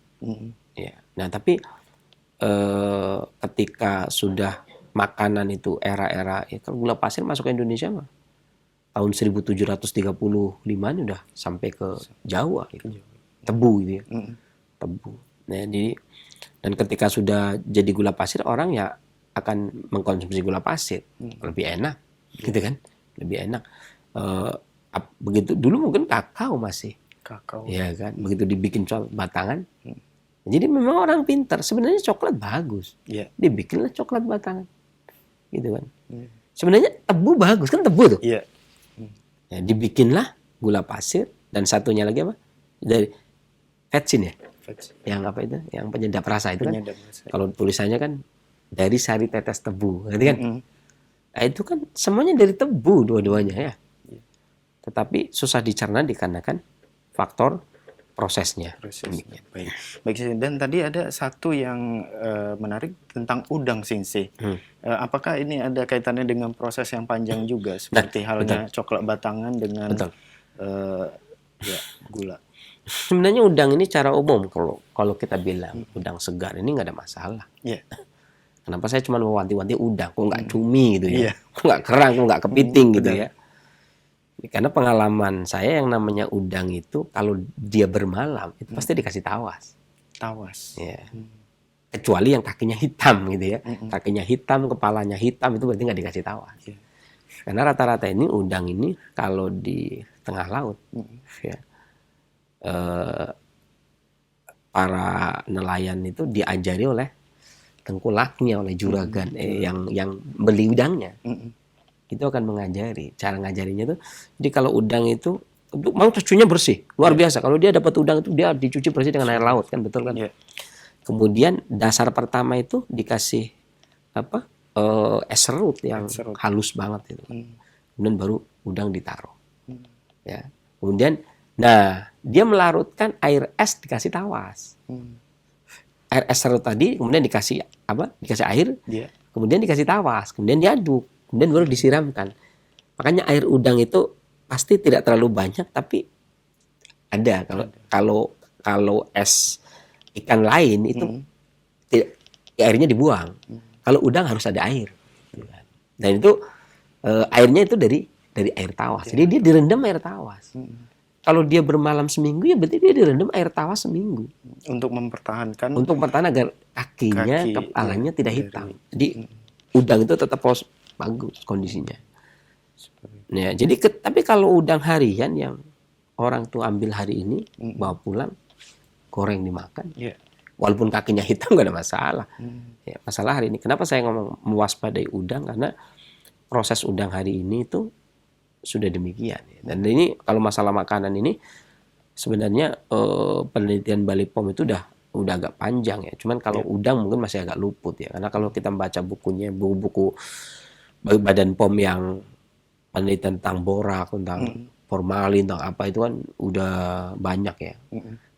Speaker 2: Ya. Nah tapi ketika sudah makanan itu era-era, ya kan gula pasir masuk ke Indonesia mah tahun 1735 ini udah sampai ke Jawa gitu. Tebu gitu ya. Tebu. Nah, dan ketika sudah jadi gula pasir, orang ya akan mengkonsumsi gula pasir. Lebih enak, gitu kan? Lebih enak. Begitu dulu mungkin kakao masih. Ya kan? Begitu dibikin coklat batangan. Jadi memang orang pintar. Sebenarnya coklat bagus. Dibikinlah coklat batangan. Gitu kan? Sebenarnya tebu bagus, kan tebu tuh. Ya, dibikinlah gula pasir dan satunya lagi apa? Dari vetsin ya? Yang apa itu? Yang penyedap rasa itu kan? Kalau tulisannya kan dari sari tetes tebu, ngerti kan? Nah, itu kan semuanya dari tebu dua-duanya ya. Tetapi susah dicerna dikarenakan faktor prosesnya.
Speaker 3: Baik. Dan tadi ada satu yang menarik tentang udang Sensei. Apakah ini ada kaitannya dengan proses yang panjang juga seperti halnya coklat batangan dengan gula?
Speaker 2: Sebenarnya udang ini secara umum kalau kita bilang udang segar ini nggak ada masalah. Kenapa saya cuma mewanti-wanti udang, kok nggak cumi gitu ya, kok nggak kerang, kok nggak kepiting gitu ya. Karena pengalaman saya yang namanya udang itu kalau dia bermalam itu pasti dikasih tawas. Ya. Kecuali yang kakinya hitam gitu ya, kakinya hitam, kepalanya hitam itu berarti nggak dikasih tawas. Karena rata-rata ini udang ini kalau di tengah laut, ya, para nelayan itu diajari oleh tengkulaknya, oleh juragan yang beli udangnya. Itu akan mengajari, cara ngajarinya tuh. Jadi kalau udang itu mau cucinya bersih, luar biasa. Kalau dia dapat udang itu dia dicuci bersih dengan air laut, kan betul kan? Kemudian dasar pertama itu dikasih es serut yang halus banget itu. Kemudian baru udang ditaruh. Ya. Kemudian dia melarutkan air es dikasih tawas. Air es serut tadi kemudian dikasih Dikasih air. Kemudian dikasih tawas, kemudian diaduk, kemudian baru disiramkan. Makanya air udang itu pasti tidak terlalu banyak, tapi ada. Kalau es ikan lain itu airnya dibuang. Kalau udang harus ada air. Dan itu airnya itu dari air tawas. Jadi dia direndam air tawas. Kalau dia bermalam seminggu ya berarti dia direndam air tawas seminggu.
Speaker 3: Untuk mempertahankan
Speaker 2: agar kakinya, kepalanya tidak hitam. Jadi udang itu tetap bagus kondisinya. Nah, jadi tapi kalau udang harian yang orang tuh ambil hari ini bawa pulang, goreng dimakan, walaupun kakinya hitam gak ada masalah. Ya, masalah hari ini. Kenapa saya ngomong mewaspadai udang? Karena proses udang hari ini itu sudah demikian. Dan ini kalau masalah makanan ini Sebenarnya penelitian Bali POM itu udah agak panjang ya. Cuman kalau udang mungkin masih agak luput ya. Karena kalau kita baca bukunya, buku-buku Badan POM yang penelitian tentang borak, tentang formalin, tentang apa itu kan udah banyak ya.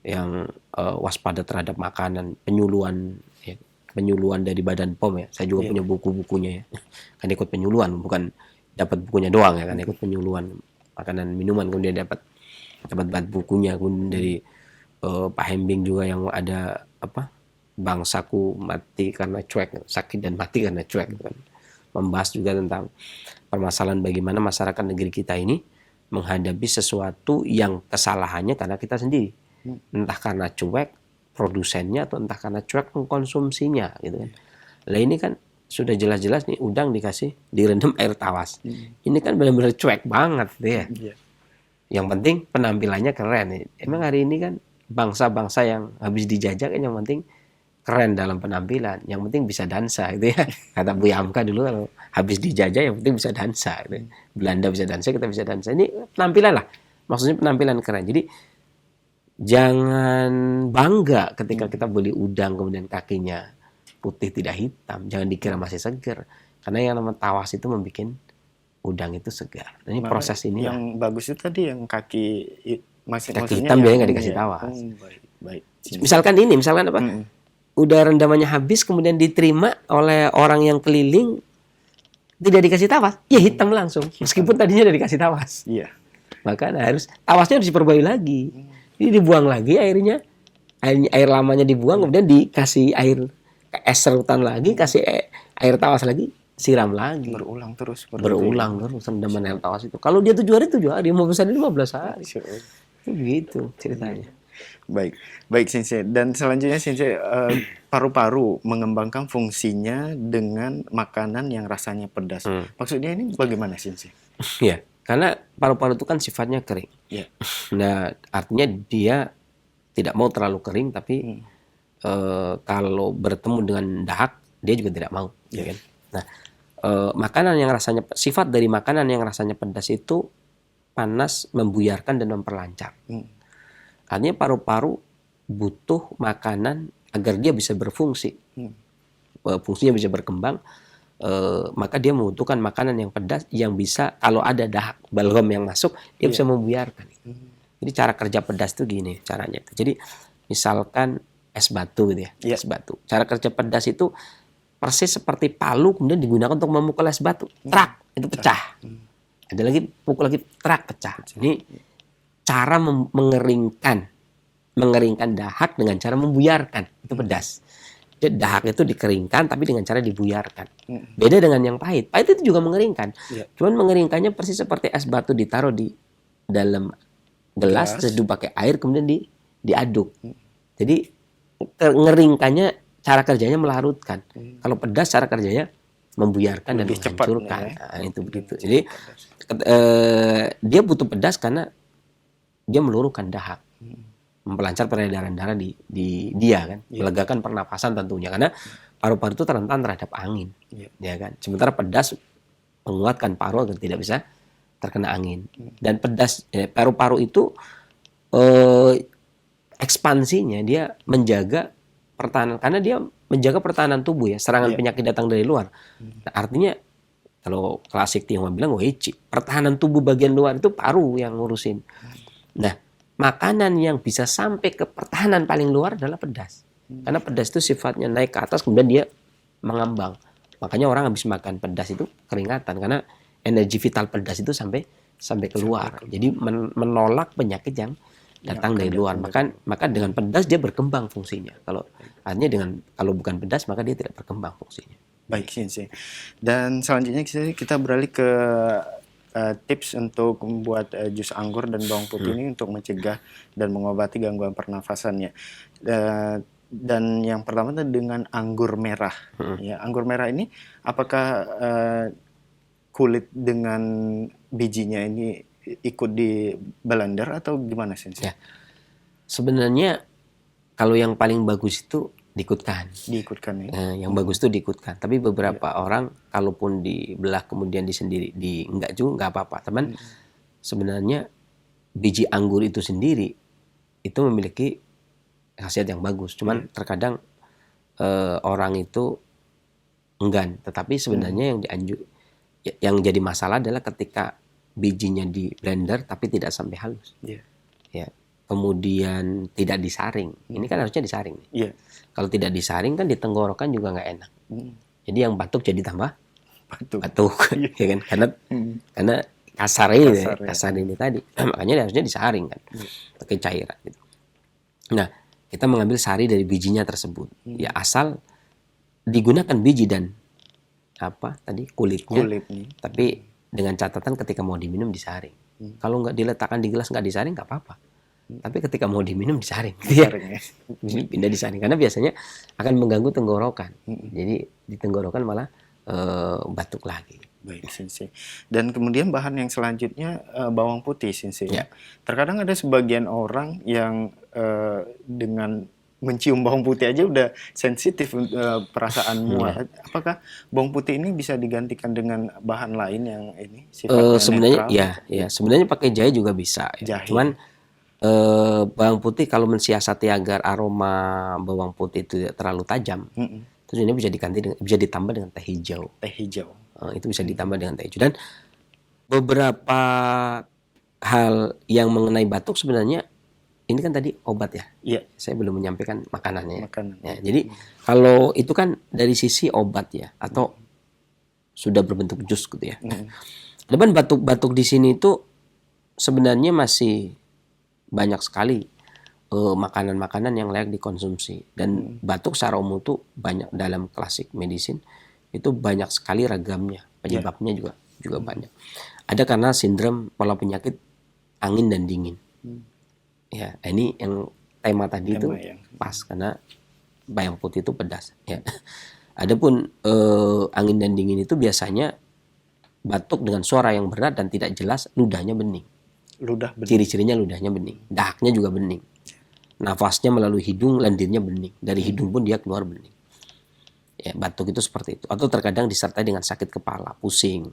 Speaker 2: Yang waspada terhadap makanan, penyuluhan ya, penyuluhan dari Badan POM ya. Saya juga punya buku-bukunya ya. Kan ikut penyuluhan, bukan dapat bukunya doang ya, kan ikut penyuluhan makanan minuman, kemudian dapat bukunya, kemudian dari Pak Hembing juga yang ada apa, bangsaku mati karena cuek, sakit dan mati karena cuek gitu kan. Membahas juga tentang permasalahan bagaimana masyarakat negeri kita ini menghadapi sesuatu yang kesalahannya karena kita sendiri, entah karena cuek produsennya atau entah karena cuek mengkonsumsinya gitu kan. Lah ini kan sudah jelas-jelas nih udang dikasih direndam air tawas. Ini kan benar-benar cuek banget gitu ya. Yang penting penampilannya keren nih. Emang hari ini kan bangsa-bangsa yang habis dijajah kan yang penting keren dalam penampilan, yang penting bisa dansa gitu ya. Kata Bu Yamka dulu, kalau habis dijajah yang penting bisa dansa gitu. Belanda bisa dansa, kita bisa dansa. Ini penampilan lah, maksudnya penampilan keren. Jadi jangan bangga ketika kita beli udang kemudian kakinya putih tidak hitam, jangan dikira masih segar, karena yang namanya tawas itu membuat udang itu segar. Nah, ini proses ini
Speaker 3: yang bagus itu tadi yang kaki
Speaker 2: hitam biasanya nggak dikasih tawas.
Speaker 3: Baik.
Speaker 2: Misalkan apa? Udah rendamannya habis kemudian diterima oleh orang yang keliling tidak dikasih tawas, ya hitam langsung meskipun tadinya udah dikasih tawas.
Speaker 3: Iya.
Speaker 2: Maka tawasnya harus diperbaiki lagi. Ini dibuang lagi airnya. Air lamanya dibuang, kemudian dikasih air es serutan lagi, kasih air tawas lagi, siram lagi.
Speaker 3: Berulang terus
Speaker 2: rendaman air tawas itu. Kalau dia 7 hari 7 hari, 15 hari 15 hari. Itu begitu ceritanya.
Speaker 3: Baik Sensei. Dan selanjutnya Sensei, paru-paru mengembangkan fungsinya dengan makanan yang rasanya pedas. Maksudnya ini bagaimana Sensei?
Speaker 2: Ya, karena paru-paru itu kan sifatnya kering.
Speaker 3: Ya.
Speaker 2: Nah, artinya dia tidak mau terlalu kering, tapi kalau bertemu dengan dahak dia juga tidak mau. Ya kan? Nah, makanan yang rasanya, sifat dari makanan yang rasanya pedas itu panas, membuyarkan dan memperlancar. Artinya paru-paru butuh makanan agar dia bisa berfungsi, fungsinya bisa berkembang, maka dia membutuhkan makanan yang pedas yang bisa, kalau ada dahak balgam yang masuk, dia bisa membuyarkan. Jadi cara kerja pedas itu gini caranya. Jadi misalkan es batu gitu ya, es batu. Cara kerja pedas itu persis seperti palu kemudian digunakan untuk memukul es batu, trak, itu pecah. Ada lagi pukul lagi, trak, pecah. Ini cara mengeringkan dahak dengan cara membuyarkan, itu pedas. Jadi dahak itu dikeringkan tapi dengan cara dibuyarkan. Beda dengan yang pahit. Pahit itu juga mengeringkan. Cuman mengeringkannya persis seperti es batu ditaruh di dalam gelas, terus pakai air kemudian diaduk. Jadi ngeringkannya cara kerjanya melarutkan. Kalau pedas cara kerjanya membuyarkan dan menghancurkan. Nah, itu begitu. Jadi dia butuh pedas karena dia meluruhkan dahak, memperlancar peredaran darah di dia kan, melegakan pernapasan tentunya karena paru-paru itu rentan terhadap angin, ya kan. Sementara pedas menguatkan paru agar tidak bisa terkena angin. Dan pedas paru-paru itu ekspansinya dia menjaga pertahanan, karena dia menjaga pertahanan tubuh ya, serangan penyakit datang dari luar. Nah, artinya kalau klasik Tionghoa bilang weiqi, pertahanan tubuh bagian luar itu paru yang ngurusin. Nah, makanan yang bisa sampai ke pertahanan paling luar adalah pedas. Karena pedas itu sifatnya naik ke atas kemudian dia mengambang. Makanya orang habis makan pedas itu keringatan karena energi vital pedas itu sampai keluar. Jadi menolak penyakit yang datang dari luar. Maka dengan pedas dia berkembang fungsinya. Artinya kalau bukan pedas maka dia tidak berkembang fungsinya.
Speaker 3: Baik Sensei. Dan selanjutnya kita beralih ke tips untuk membuat jus anggur dan bawang putih ini untuk mencegah dan mengobati gangguan pernafasannya. Dan yang pertama itu dengan anggur merah. Ya, anggur merah ini apakah kulit dengan bijinya ini ikut di blender atau gimana Sensei?
Speaker 2: Ya. Sebenarnya kalau yang paling bagus itu diikutkan ya. Yang bagus itu diikutkan. Tapi beberapa orang kalaupun dibelah kemudian enggak juga enggak apa-apa. Teman, sebenarnya biji anggur itu sendiri itu memiliki khasiat yang bagus. Cuman terkadang orang itu enggan. Tetapi sebenarnya yang jadi masalah adalah ketika bijinya di blender tapi tidak sampai halus. Ya. Kemudian tidak disaring. Ini kan harusnya disaring. Kalau tidak disaring kan di tenggorokan juga nggak enak. Jadi yang batuk jadi tambah batuk. Ya kan? Karena kasar ini tadi. Makanya harusnya disaring kan. Pakai cairan gitu. Nah, kita mengambil sari dari bijinya tersebut. Ya asal digunakan biji dan kulitnya. Tapi dengan catatan ketika mau diminum disaring. Kalau nggak diletakkan di gelas nggak disaring nggak apa-apa. Tapi ketika mau diminum disaring. Pindah disaring karena biasanya akan mengganggu tenggorokan. Jadi di tenggorokan malah batuk lagi.
Speaker 3: Baik, Sensei. Dan kemudian bahan yang selanjutnya bawang putih, Sensei. Ya. Terkadang ada sebagian orang yang dengan mencium bawang putih aja udah sensitif perasaan mual. Apakah bawang putih ini bisa digantikan dengan bahan lain yang ini sifatnya
Speaker 2: sebenarnya
Speaker 3: netral?
Speaker 2: Ya, sebenarnya pakai jahe juga bisa. Ya. Cuman bawang putih kalau mensiasati agar aroma bawang putih itu tidak terlalu tajam, terus ini bisa ditambah dengan teh hijau. Itu bisa ditambah dengan teh hijau. Dan beberapa hal yang mengenai batuk sebenarnya ini kan tadi obat ya. Saya belum menyampaikan makanannya. Ya, jadi kalau itu kan dari sisi obat ya, atau sudah berbentuk jus gitu ya. Dan batuk-batuk di sini itu sebenarnya masih banyak sekali makanan-makanan yang layak dikonsumsi. Dan batuk secara umum itu banyak dalam klasik medicine itu banyak sekali ragamnya, penyebabnya juga banyak. Ada karena sindrom pola penyakit angin dan dingin. Ya, ini yang tema tadi itu pas karena bawang putih itu pedas. Ya. Adapun angin dan dingin itu biasanya batuk dengan suara yang berat dan tidak jelas, ludahnya bening. Ciri-cirinya ludahnya bening, dahaknya juga bening. Nafasnya melalui hidung, lendirnya bening. Dari hidung pun dia keluar bening. Ya, batuk itu seperti itu. Atau terkadang disertai dengan sakit kepala, pusing,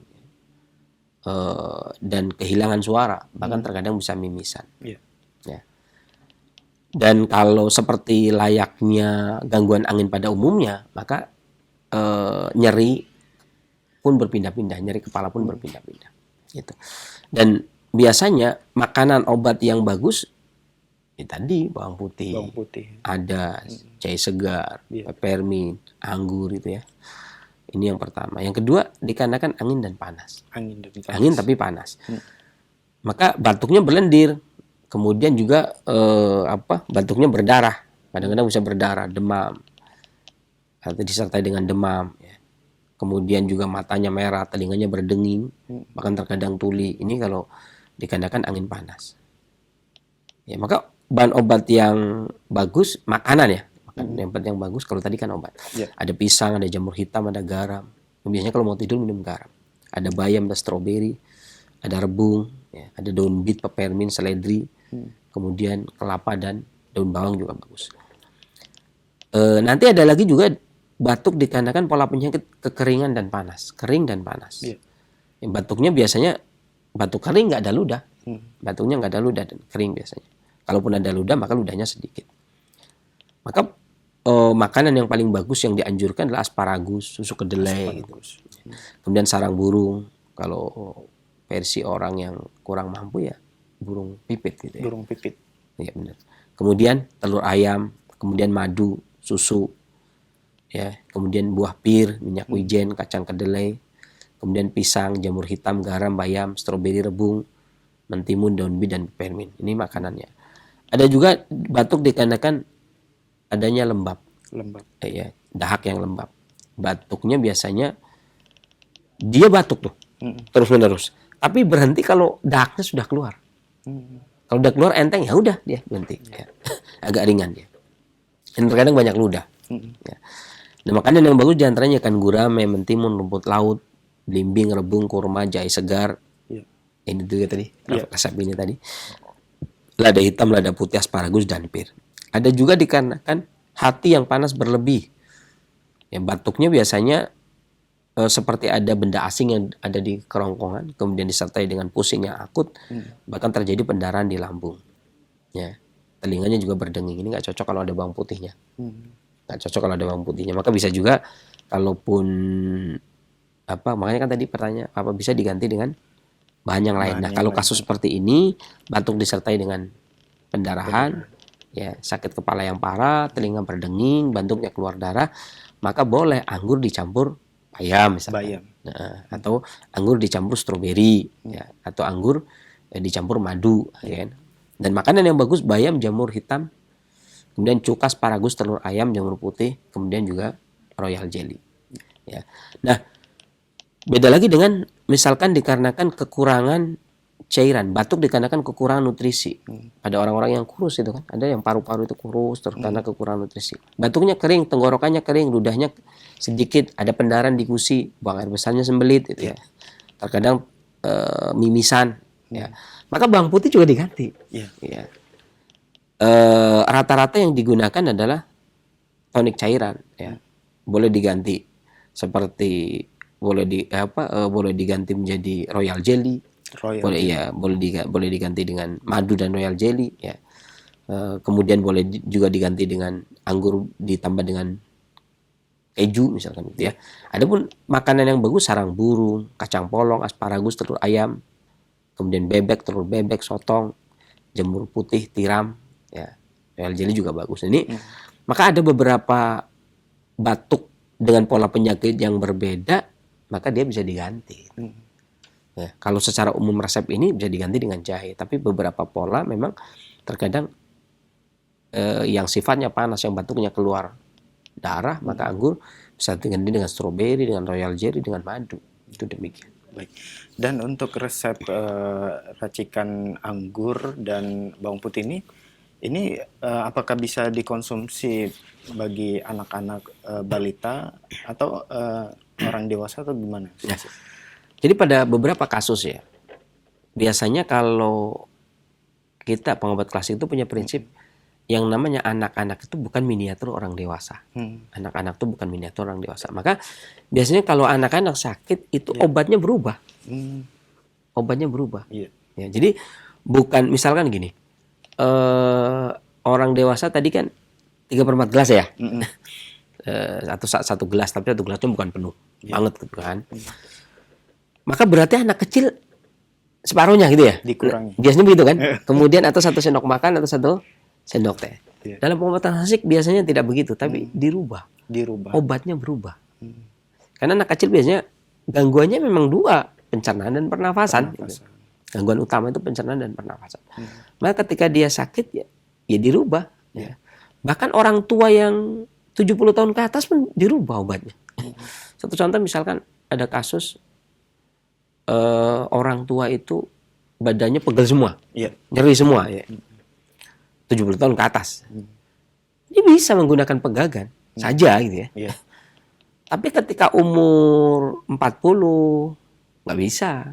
Speaker 2: dan kehilangan suara. Bahkan terkadang bisa mimisan. Ya. Dan kalau seperti layaknya gangguan angin pada umumnya, maka nyeri pun berpindah-pindah, nyeri kepala pun berpindah-pindah. Gitu. Dan biasanya makanan obat yang bagus tadi bawang putih, ada jahe segar, peppermint, anggur itu ya. Ini yang pertama. Yang kedua dikarenakan angin dan panas. Angin tapi panas. Maka batuknya berlendir. Kemudian juga batuknya berdarah. Kadang-kadang bisa berdarah, demam, atau disertai dengan demam. Ya. Kemudian juga matanya merah, telinganya berdenging, bahkan terkadang tuli. Ini kalau dikarenakan angin panas. Ya, maka bahan obat yang bagus, makanan ya. Yang penting yang bagus, kalau tadi kan obat. Ada pisang, ada jamur hitam, ada garam. Biasanya kalau mau tidur minum garam. Ada bayam, ada stroberi, ada rebung, ya. Ada daun bit, peppermint, seledri, kemudian kelapa dan daun bawang juga bagus. Nanti ada lagi juga batuk dikarenakan pola penyakit kekeringan dan panas. Kering dan panas. Batuknya biasanya batuk kering nggak ada ludah. Batuknya nggak ada ludah dan kering biasanya. Kalaupun ada ludah, maka ludahnya sedikit. Maka makanan yang paling bagus yang dianjurkan adalah asparagus, susu kedelai. Gitu. Kemudian sarang burung. Kalau versi orang yang kurang mampu ya burung pipit gitu ya.
Speaker 3: Burung pipit.
Speaker 2: Iya benar. Kemudian telur ayam, kemudian madu, susu. Ya, kemudian buah pir, minyak wijen, kacang kedelai, kemudian pisang, jamur hitam, garam, bayam, stroberi rebung, mentimun, daun bit dan peppermint. Ini makanannya. Ada juga batuk dikarenakan adanya lembab. Ya, dahak yang lembab. Batuknya biasanya dia batuk tuh terus-menerus. Tapi berhenti kalau dahaknya sudah keluar. Kalau udah keluar enteng ya udah dia berhenti. Ya. Agak ringan dia. Dan terkadang banyak ludah. Ya. Nah, makanan yang bagus diantaranya ikan gurame, mentimun, rumput laut, belimbing, rebung, kurma, jahe segar. Ini juga tadi resep ini tadi. Lada hitam, lada putih, asparagus dan pir. Ada juga dikarenakan hati yang panas berlebih. Ya, batuknya biasanya seperti ada benda asing yang ada di kerongkongan, kemudian disertai dengan pusing yang akut, bahkan terjadi pendarahan di lambung. Ya. telinganya juga berdenging. Ini nggak cocok kalau ada bawang putihnya. Nggak cocok kalau ada bawang putihnya. Maka bisa juga kalaupun makanya kan tadi pertanyaan apa bisa diganti dengan bahan yang lain. Nah, kalau kasus seperti ini, batuk disertai dengan pendarahan, ya sakit kepala yang parah, telinga berdenging, batuknya keluar darah, maka boleh anggur dicampur bayam misalnya. Nah, atau anggur dicampur stroberi, ya, atau anggur dicampur madu, ya kan? Dan makanan yang bagus bayam, jamur hitam, kemudian cuka, asparagus, telur ayam, jamur putih, kemudian juga royal jelly. Ya. Nah, beda lagi dengan misalkan dikarenakan kekurangan cairan, batuk dikarenakan kekurangan nutrisi. Ada orang-orang yang kurus itu kan, ada yang paru-paru itu kurus karena kekurangan nutrisi. Batuknya kering, tenggorokannya kering, ludahnya sedikit, ada pendarahan di gusi, buang air besarnya sembelit, gitu ya. Terkadang mimisan, ya. Maka bawang putih juga diganti. Ya. Rata-rata yang digunakan adalah tonik cairan, ya. Boleh diganti seperti boleh diganti menjadi royal jelly. Boleh diganti dengan madu dan royal jelly, ya. Kemudian boleh juga diganti dengan anggur ditambah dengan keju misalkan, gitu ya. Adapun makanan yang bagus, sarang burung, kacang polong, asparagus, telur ayam, kemudian bebek, telur bebek, sotong, jamur putih, tiram, ya. Royal jelly juga bagus. Ini maka ada beberapa batuk dengan pola penyakit yang berbeda, maka dia bisa diganti. Ya, kalau secara umum resep ini bisa diganti dengan jahe, tapi beberapa pola memang terkadang yang sifatnya panas, yang batuknya keluar darah, maka anggur bisa diganti dengan stroberi, dengan royal jelly, dengan madu. Itu demikian.
Speaker 3: Baik. Dan untuk resep racikan anggur dan bawang putih ini apakah bisa dikonsumsi bagi anak-anak balita atau orang dewasa atau gimana?
Speaker 2: Ya. Jadi pada beberapa kasus ya, biasanya kalau kita pengobat klasik itu punya prinsip yang namanya anak-anak itu bukan miniatur orang dewasa. Anak-anak itu bukan miniatur orang dewasa. Maka biasanya kalau anak-anak sakit itu obatnya berubah. Obatnya berubah. Ya, jadi bukan misalkan gini, orang dewasa tadi kan 3/4 gelas ya. Satu gelas, tapi satu gelasnya bukan penuh banget gitu kan. Maka berarti anak kecil separuhnya gitu ya.
Speaker 3: Dikurangi.
Speaker 2: Biasanya begitu kan. Kemudian atau 1 sendok makan atau 1 sendok teh. Dalam pengobatan klasik biasanya tidak begitu, tapi dirubah. Obatnya berubah. Karena anak kecil biasanya gangguannya memang 2, pencernaan dan pernafasan. Gitu. Gangguan utama itu pencernaan dan pernafasan. Maka ketika dia sakit ya dirubah. Ya. Bahkan orang tua yang 70 tahun ke atas pun dirubah obatnya. Satu contoh misalkan ada kasus orang tua itu badannya pegel semua, nyeri semua, 70 tahun ke atas. Dia bisa menggunakan pegangan saja gitu ya. Tapi ketika umur 40 nggak bisa.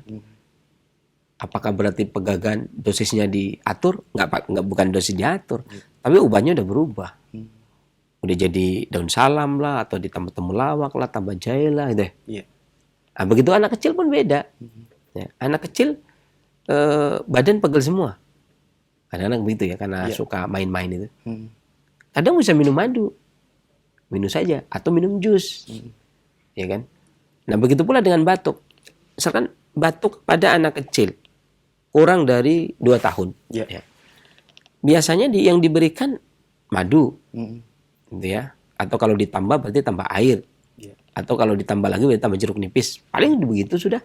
Speaker 2: Apakah berarti pegangan dosisnya diatur? Nggak, bukan dosis diatur, tapi obatnya udah berubah. Udah jadi daun salam lah, atau ditambah temulawak lah, tambah jahe lah gitu. Nah, begitu anak kecil pun beda. Ya, anak kecil badan pegel semua. Kadang-kadang begitu ya, karena suka main-main itu. Kadang bisa minum madu, minum saja, atau minum jus, ya kan. Nah begitu pula dengan batuk. Misalkan batuk pada anak kecil kurang dari 2 tahun, ya. Biasanya yang diberikan madu, gitu ya. Atau kalau ditambah berarti tambah air. Atau kalau ditambah lagi berarti tambah jeruk nipis. Paling begitu sudah.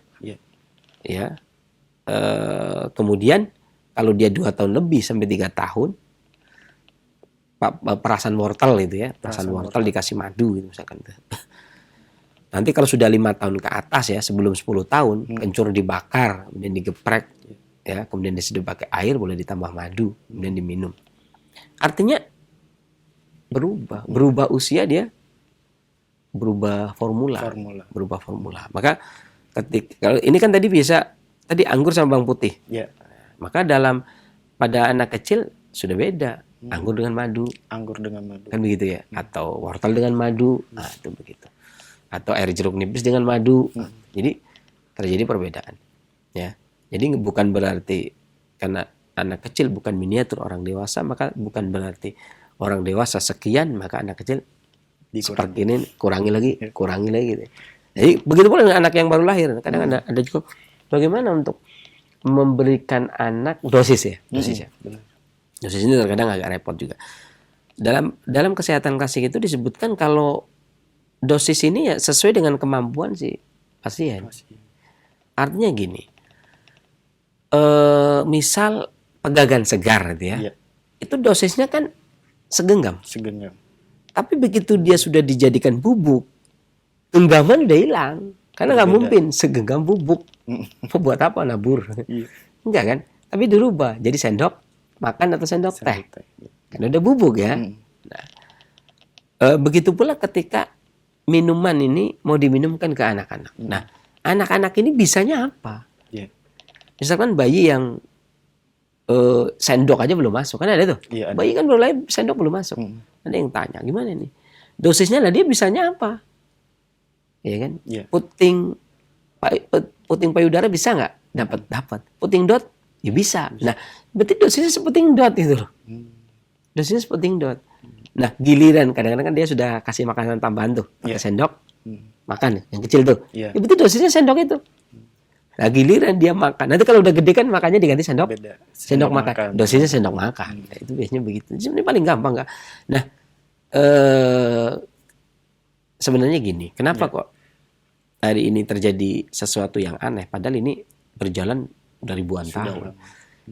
Speaker 2: Ya. Kemudian kalau dia 2 tahun lebih sampai 3 tahun, perasan wortel itu ya, perasan wortel dikasih madu gitu misalkan. Nanti kalau sudah 5 tahun ke atas ya, sebelum 10 tahun, kencur dibakar, kemudian digeprek, ya, kemudian disedot pakai air, boleh ditambah madu, kemudian diminum. Artinya berubah usia dia, berubah formula. Maka kalau ini kan tadi anggur sama bawang putih. Maka pada anak kecil sudah beda, anggur dengan madu. Kan begitu ya, atau wortel dengan madu. Nah, itu begitu. Atau air jeruk nipis dengan madu. Jadi terjadi perbedaan. Ya. Jadi bukan berarti karena anak kecil bukan miniatur orang dewasa, maka bukan berarti orang dewasa sekian maka anak kecil seperti ini kurangi lagi gitu. Jadi begitu pula dengan anak yang baru lahir. Kadang ada juga bagaimana untuk memberikan anak dosis ya. Dosis ini terkadang agak repot juga. Dalam kesehatan klasik itu disebutkan kalau dosis ini ya sesuai dengan kemampuan si pasien. Artinya gini, misal pegagan segar gitu ya, itu dosisnya kan segenggam. Tapi begitu dia sudah dijadikan bubuk, genggaman udah hilang. Karena nggak mungkin segenggam bubuk. Buat apa nabur? Enggak kan? Tapi dirubah jadi sendok makan atau sendok teh. Karena udah bubuk ya. Nah, begitu pula ketika minuman ini mau diminumkan ke anak-anak. Nah, anak-anak ini bisanya apa? Misalkan bayi yang sendok aja belum masuk, kan ada tuh. Bayi kan baru lahir sendok belum masuk. Ada yang tanya, gimana nih? Dosisnya lah dia bisanya apa? Ya kan? Puting payudara bisa nggak? Dapat. Puting dot? Ya bisa. Nah, berarti dosisnya seputing dot itu loh. Dosisnya seputing dot. Nah, giliran kadang-kadang kan dia sudah kasih makanan tambahan tuh, pakai sendok, makan yang kecil tuh. Ya berarti dosisnya sendok itu. Nah, giliran dia makan. Nanti kalau udah gede kan makannya diganti sendok. Sendok makan. Dosisnya sendok makan. Nah, itu biasanya begitu. Ini paling gampang nggak? Nah, sebenarnya gini, kenapa kok hari ini terjadi sesuatu yang aneh? Padahal ini berjalan dari ribuan tahun.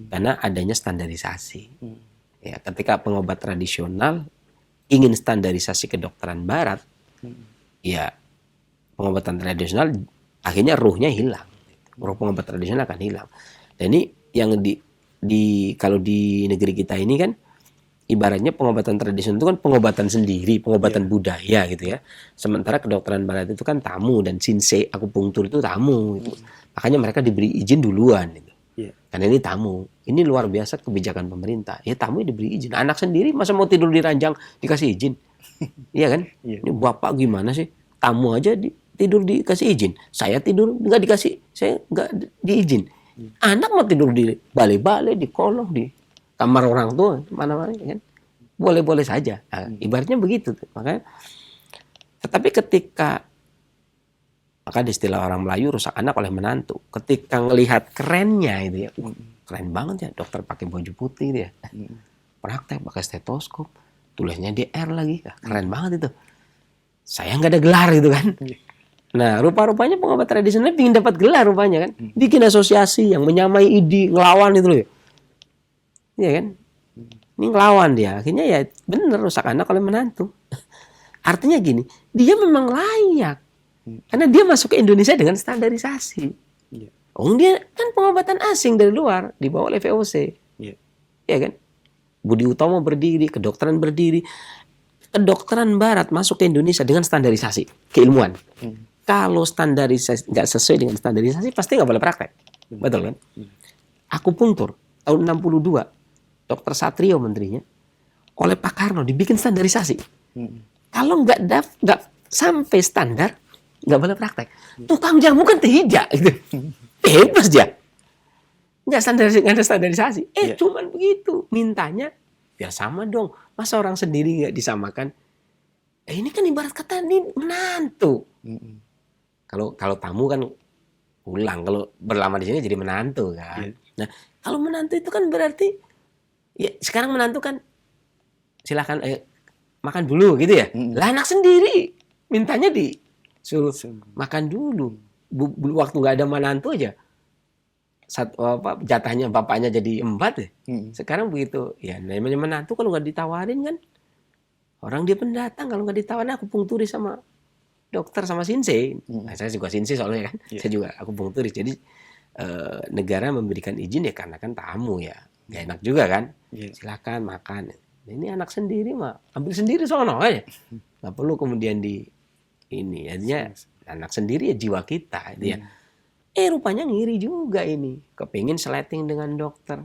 Speaker 2: Karena adanya standarisasi. Ya, ketika pengobat tradisional ingin standarisasi kedokteran barat, ya pengobatan tradisional akhirnya ruhnya hilang. Ruh pengobat tradisional akan hilang. Dan ini yang kalau di negeri kita ini kan ibaratnya pengobatan tradisional itu kan pengobatan sendiri, pengobatan budaya gitu ya. Sementara kedokteran barat itu kan tamu, dan shinsei akupunktur itu tamu gitu. Makanya mereka diberi izin duluan gitu. Karena ini tamu. Ini luar biasa kebijakan pemerintah. Ya tamu diberi izin. Anak sendiri masa mau tidur di ranjang dikasih izin? Iya kan? Ini bapak gimana sih? Tamu aja tidur dikasih izin. Saya tidur nggak dikasih, saya nggak diizin. Anak mau tidur di balai-balai, di kolong, di kamar orang tua, mana-mana kan? Boleh-boleh saja. Nah, ibaratnya begitu. Makanya, tetapi ketika maka di istilah orang Melayu rusak anak oleh menantu. Ketika ngelihat kerennya itu ya, keren banget ya dokter pakai baju putih dia, praktek pakai stetoskop, tulisnya DR lagi, keren banget itu. Saya nggak ada gelar gitu kan. Nah, rupa-rupanya pengobat tradisional ingin dapat gelar rupanya kan. Bikin asosiasi yang menyamai ID, ngelawan itu loh ya. Iya kan? Ini ngelawan dia. Akhirnya ya bener rusak anak oleh menantu. Artinya gini, dia memang layak. Karena dia masuk ke Indonesia dengan standarisasi. Oh, dia kan pengobatan asing dari luar, dibawa oleh VOC. Iya kan? Budi Utomo berdiri, kedokteran berdiri. Kedokteran barat masuk ke Indonesia dengan standarisasi, keilmuan. Kalau standarisasi nggak sesuai dengan standarisasi, pasti nggak boleh praktek. Betul kan? Akupunktur tahun 62, Dr. Satrio menterinya, oleh Pak Karno dibikin standarisasi. Kalau nggak sampai standar, nggak boleh praktek. Tukang jamu kan tidak, gitu. Bebas dia. Nggak ada standarisasi. Cuman begitu. Mintanya, ya sama dong. Masa orang sendiri nggak disamakan? Ini kan ibarat kata ini menantu. Kalau tamu kan pulang, kalau berlama di sini jadi menantu kan. Nah, kalau menantu itu kan berarti ya sekarang menantu kan silakan makan dulu gitu ya. Lah anak sendiri mintanya disuruh makan dulu. Waktu nggak ada menantu aja jatahnya bapaknya jadi 4 ya. Sekarang begitu. Ya namanya menantu kalau nggak ditawarin kan orang dia pendatang, kalau nggak ditawarin akupunkturis sama dokter sama shinsei. Nah, saya juga shinsei soalnya kan. Saya juga akupunkturis. Jadi negara memberikan izin ya karena kan tamu ya. Gak enak juga kan. Silakan makan. Ini anak sendiri mah ambil sendiri sono aja. Nggak perlu kemudian ini. Artinya anak sendiri ya jiwa kita. Gitu ya. Rupanya ngiri juga ini. Kepingin sleting dengan dokter.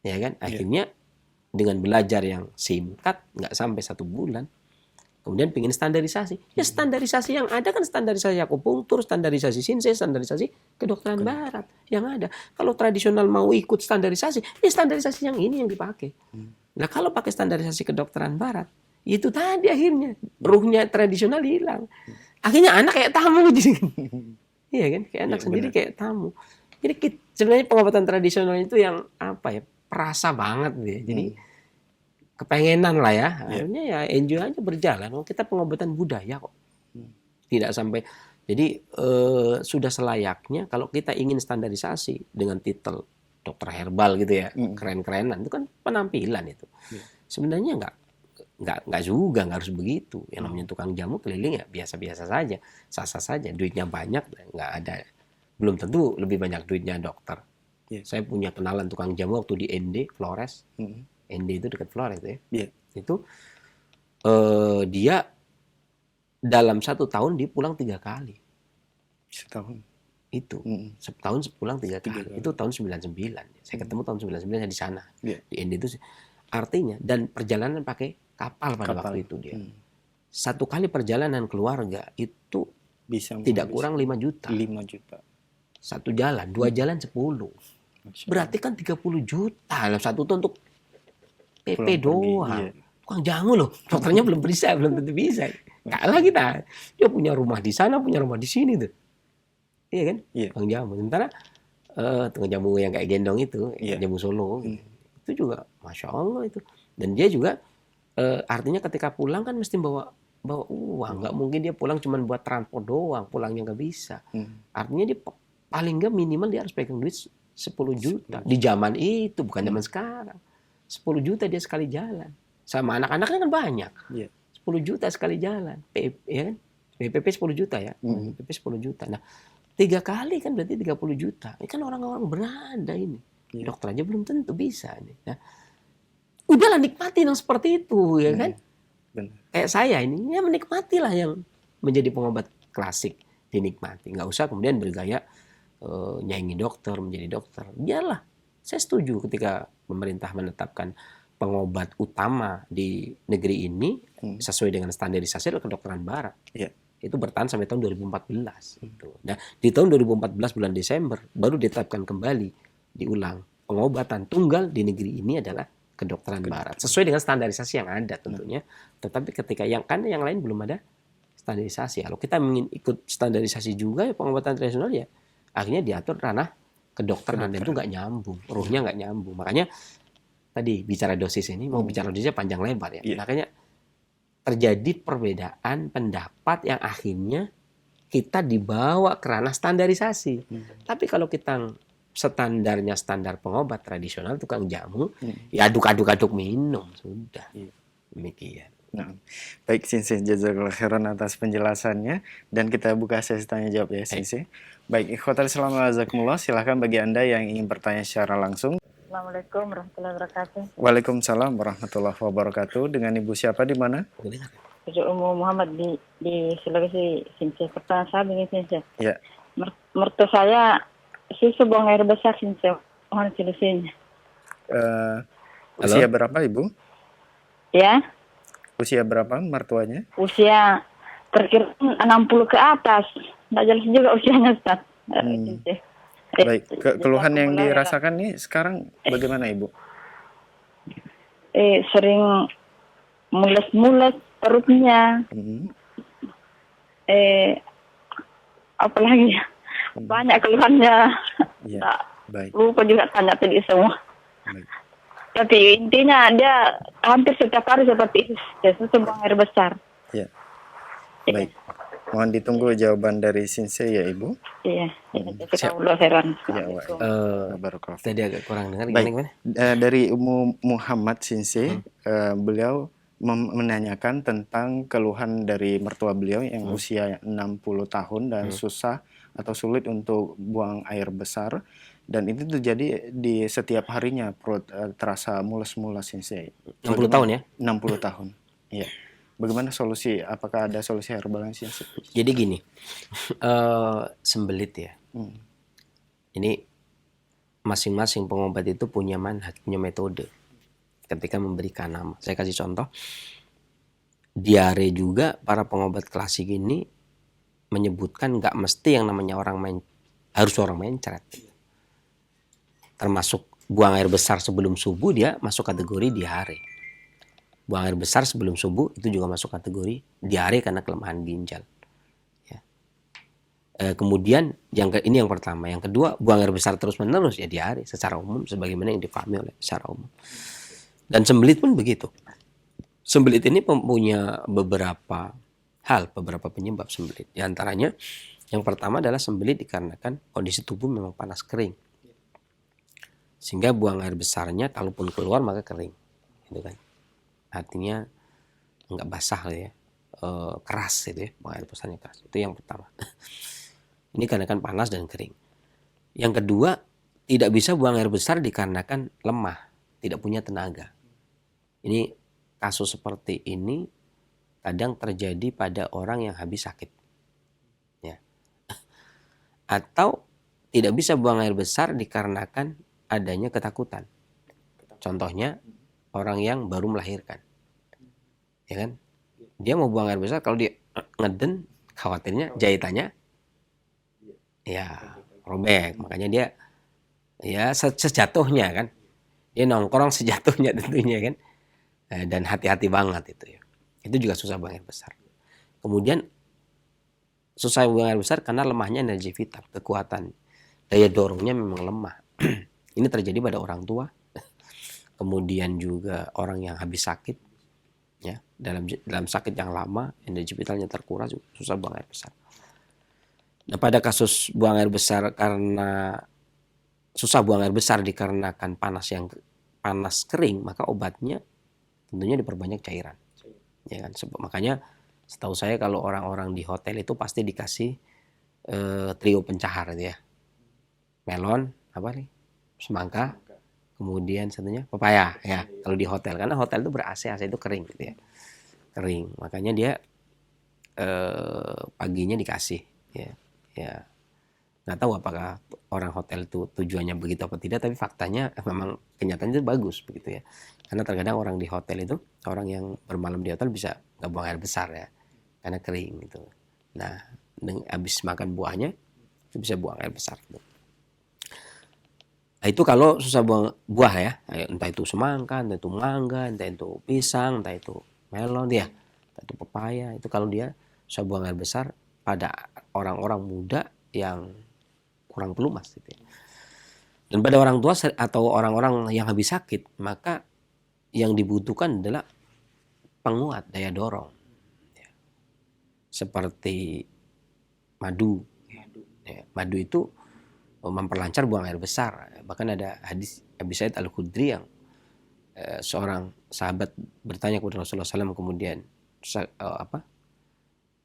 Speaker 2: Ya kan. Akhirnya dengan belajar yang singkat, nggak sampai 1 bulan, Kemudian pengen standarisasi. Ya standarisasi yang ada kan standarisasi akupunktur, standarisasi Shinsei, standarisasi kedokteran barat yang ada. Kalau tradisional mau ikut standarisasi, ya standarisasi yang ini yang dipakai. Nah kalau pakai standarisasi kedokteran barat, itu tadi akhirnya ruhnya tradisional hilang. Akhirnya anak kayak tamu jadi. Iya kan? Kayak anak sendiri kayak tamu. Jadi sebenarnya pengobatan tradisional itu yang apa ya? Perasa banget ya. Jadi kepengenan lah ya. Akhirnya ya enjoy aja berjalan. Oh, kita pengobatan budaya kok. Tidak sampai. Jadi sudah selayaknya kalau kita ingin standarisasi dengan titel dokter herbal gitu ya, keren-kerenan itu kan penampilan itu. Sebenarnya nggak juga, nggak harus begitu. Yang namanya tukang jamu keliling ya biasa-biasa saja, sah-sah saja. Duitnya banyak, nggak ada. Belum tentu lebih banyak duitnya dokter. Saya punya kenalan tukang jamu waktu di ND Flores. ND itu dekat Flores ya. Itu dia dalam 1 tahun dia pulang 3 kali.
Speaker 3: Setahun.
Speaker 2: Itu setahun pulang 3 kali. Itu tahun 99. Saya ketemu tahun 99 saya di sana. Di ND itu artinya dan perjalanan pakai kapal pada waktu itu dia. 1 kali perjalanan keluarga itu bisa tidak kurang 5 juta.
Speaker 3: 5 juta.
Speaker 2: 1 jalan, 2 jalan 10. Berarti kan 30 juta dalam 1 tahun untuk PP doang. Tukang jamu loh, dokternya belum bisa, belum tentu bisa. Kalah kita. Dia punya rumah di sana, punya rumah di sini tuh. Iya kan? Tukang jamu. Sementara tukang jamu yang kayak gendong itu, jamu Solo, itu juga Masya Allah itu. Dan dia juga artinya ketika pulang kan mesti bawa uang. Nggak mungkin dia pulang cuma buat transport doang, pulangnya nggak bisa. Artinya dia paling nggak minimal dia harus pegang duit 10 juta. Di zaman itu, bukan zaman sekarang. 10 juta dia sekali jalan. Sama anak-anaknya kan banyak. 10 juta sekali jalan. Ya kan? PPP 10 juta ya. PPP 10 juta. Nah, 3 kali kan berarti 30 juta. Ini kan orang-orang berada ini. Dokter aja belum tentu bisa. Nah, udahlah nikmati yang seperti itu ya kan. Kayak saya ini, ya menikmatilah yang menjadi pengobat klasik. Dinikmati. Nggak usah kemudian bergaya nyaingi dokter, menjadi dokter. Biarlah. Saya setuju ketika pemerintah menetapkan pengobat utama di negeri ini sesuai dengan standarisasi adalah kedokteran barat. Itu bertahan sampai tahun 2014. Nah, di tahun 2014 bulan Desember baru ditetapkan kembali diulang pengobatan tunggal di negeri ini adalah kedokteran barat sesuai dengan standarisasi yang ada tentunya. Tetapi ketika yang lain belum ada standarisasi. Kalau kita ingin ikut standarisasi juga ya pengobatan tradisional ya akhirnya diatur ranah kedokteran dan itu nggak nyambung, ruhnya nggak nyambung. Makanya tadi bicara dosis ini mau bicara dosisnya panjang lebar ya. Makanya terjadi perbedaan pendapat yang akhirnya kita dibawa ke ranah standarisasi. Tapi kalau kita standarnya standar pengobat tradisional tukang jamu, ya aduk-aduk minum sudah. Demikian.
Speaker 3: Nah, baik Sensei, jazakallahu khairan atas penjelasannya dan kita buka sesi tanya jawab ya Sensei. Baik, ikhwatal Islam wa jazakumullah, silahkan bagi Anda yang ingin bertanya secara langsung.
Speaker 4: Assalamualaikum warahmatullahi wabarakatuh.
Speaker 3: Waalaikumsalam warahmatullahi wabarakatuh. Dengan Ibu siapa di mana?
Speaker 4: Ibu Ummu Muhammad di Sulawesi, Sensei. Pertanyaan saya begini, Sensei.
Speaker 3: Ya.
Speaker 4: Mertua saya susu buang air besar, Sensei. Mohon solusinya.
Speaker 3: Usia berapa Ibu?
Speaker 4: Ya.
Speaker 3: Usia berapa mertuanya?
Speaker 4: Usia terkira 60 ke atas. Tidak jelas juga usianya, Ustaz.
Speaker 3: Baik, keluhan yang dirasakan nih sekarang bagaimana Ibu?
Speaker 4: Sering mules-mules perutnya. Apalagi banyak keluhannya.
Speaker 3: Ya, baik.
Speaker 4: Lupa juga tanya tadi semua.
Speaker 3: Baik.
Speaker 4: Tapi intinya dia hampir setiap hari seperti itu. Susu buang air besar.
Speaker 3: Ya. Baik. Mohon ditunggu jawaban dari Sensei ya Ibu.
Speaker 4: Iya. Jazakallahu khairan.
Speaker 2: Tadi agak kurang dengar.
Speaker 3: Baik. Dari Ummu Muhammad Sensei, beliau menanyakan tentang keluhan dari mertua beliau yang usia 60 tahun dan susah atau sulit untuk buang air besar. Dan itu terjadi di setiap harinya perut terasa mules-mules Sensei.
Speaker 2: 60 tahun ya?
Speaker 3: 60 tahun. Iya. Bagaimana solusi? Apakah ada solusi herbal yang Sensei?
Speaker 2: Jadi gini, sembelit ya. Ini masing-masing pengobat itu punya manhaj, punya metode ketika memberikan nama. Saya kasih contoh. diare juga para pengobat klasik ini menyebutkan nggak mesti yang namanya harus orang mencret. Termasuk buang air besar sebelum subuh dia masuk kategori diare. Buang air besar sebelum subuh itu juga masuk kategori diare karena kelemahan ginjal. Ya. Kemudian ini yang pertama, yang kedua buang air besar terus menerus ya diare secara umum sebagaimana yang dipahami oleh secara umum. Dan sembelit pun begitu. Sembelit ini punya beberapa hal, beberapa penyebab sembelit. Di antaranya yang pertama adalah sembelit dikarenakan kondisi tubuh memang panas kering. Sehingga buang air besarnya kalaupun keluar maka kering. Gitu kan. Artinya enggak basah ya. Keras gitu ya, buang air besarnya keras. Itu yang pertama. Ini dikarenakan panas dan kering. Yang kedua, tidak bisa buang air besar dikarenakan lemah, tidak punya tenaga. Ini kasus seperti ini kadang terjadi pada orang yang habis sakit. Ya. Atau tidak bisa buang air besar dikarenakan adanya ketakutan. Contohnya orang yang baru melahirkan. Ya kan? Dia mau buang air besar, kalau dia ngeden khawatirnya jahitannya ya robek. Makanya dia ya sejatuhnya kan. Dia nongkrong sejatuhnya tentunya kan. Dan hati-hati banget itu ya. Itu juga susah buang air besar. Kemudian susah buang air besar karena lemahnya energi vital, kekuatan. Daya dorongnya memang lemah. Ini terjadi pada orang tua. Kemudian juga orang yang habis sakit. Ya, dalam sakit yang lama, energi vitalnya terkuras, susah buang air besar. Nah, pada kasus buang air besar karena susah buang air besar dikarenakan panas kering, maka obatnya tentunya diperbanyak cairan. Ya kan? Makanya setahu saya kalau orang-orang di hotel itu pasti dikasih trio pencahar gitu ya. Melon, apa nih? Semangka, kemudian satunya pepaya ya. Kalau di hotel, karena hotel itu ber-AC, AC itu kering gitu ya. Kering. Makanya dia paginya dikasih ya. Ya. Nggak tahu apakah orang hotel itu tujuannya begitu apa tidak, tapi faktanya memang kenyataannya itu bagus begitu ya. Karena terkadang orang di hotel itu, orang yang bermalam di hotel bisa nggak buang air besar ya, karena kering gitu. Nah, habis makan buahnya itu bisa buang air besar. Gitu. Nah, itu kalau susah buang buah ya, entah itu semangka, entah itu mangga, entah itu pisang, entah itu melon ya, entah itu pepaya. Itu kalau dia susah buang air besar pada orang-orang muda yang kurang pelumas gitu ya. Dan pada orang tua atau orang-orang yang habis sakit, maka yang dibutuhkan adalah penguat daya dorong ya. Seperti madu ya. Madu itu memperlancar buang air besar. Bahkan ada hadis Abi Sa'id Al-Khudri yang seorang sahabat bertanya kepada Rasulullah SAW, kemudian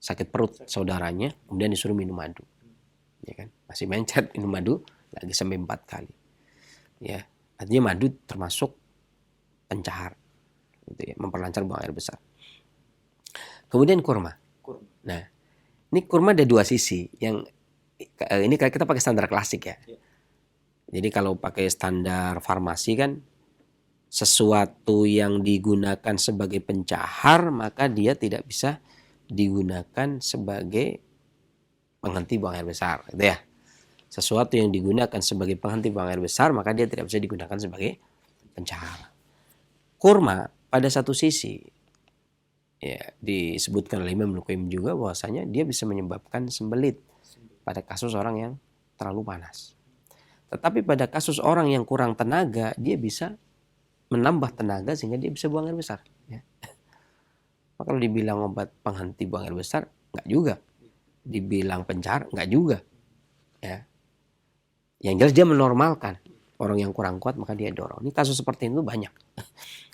Speaker 2: sakit perut saudaranya, kemudian disuruh minum madu. Ya kan? Masih mencet minum madu lagi sampai 4 kali. Ya, artinya madu termasuk pencahar, gitu ya, memperlancar buang air besar. Kemudian kurma. Nah, ini kurma ada dua sisi. Yang ini kita pakai standar klasik ya. Jadi kalau pakai standar farmasi kan sesuatu yang digunakan sebagai pencahar maka dia tidak bisa digunakan sebagai penghenti buang air besar, gitu ya. Sesuatu yang digunakan sebagai penghenti buang air besar maka dia tidak bisa digunakan sebagai pencahar. Kurma pada satu sisi ya disebutkan oleh Imam Al-Qayyim juga bahwasanya dia bisa menyebabkan sembelit pada kasus orang yang terlalu panas. Tetapi pada kasus orang yang kurang tenaga dia bisa menambah tenaga sehingga dia bisa buang air besar. Ya. Maka kalau dibilang obat penghenti buang air besar nggak juga. Dibilang pencahar nggak juga. Ya. Yang jelas dia menormalkan. Orang yang kurang kuat maka dia dorong. Ini kasus seperti itu banyak.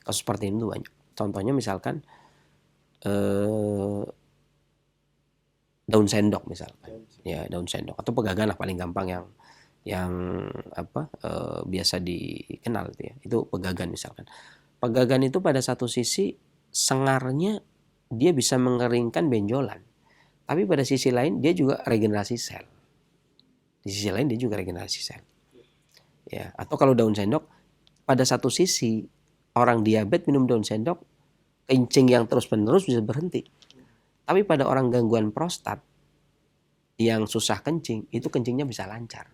Speaker 2: Kasus seperti itu banyak. Contohnya misalkan daun sendok misalkan. Ya, daun sendok atau pegagan lah paling gampang yang biasa dikenal itu ya. Itu pegagan misalkan. Pegagan itu pada satu sisi sengarnya dia bisa mengeringkan benjolan. Tapi pada sisi lain dia juga regenerasi sel. Di sisi lain dia juga regenerasi sel. Ya, atau kalau daun sendok pada satu sisi orang diabetes minum daun sendok kencing yang terus-menerus bisa berhenti. Tapi pada orang gangguan prostat yang susah kencing, itu kencingnya bisa lancar.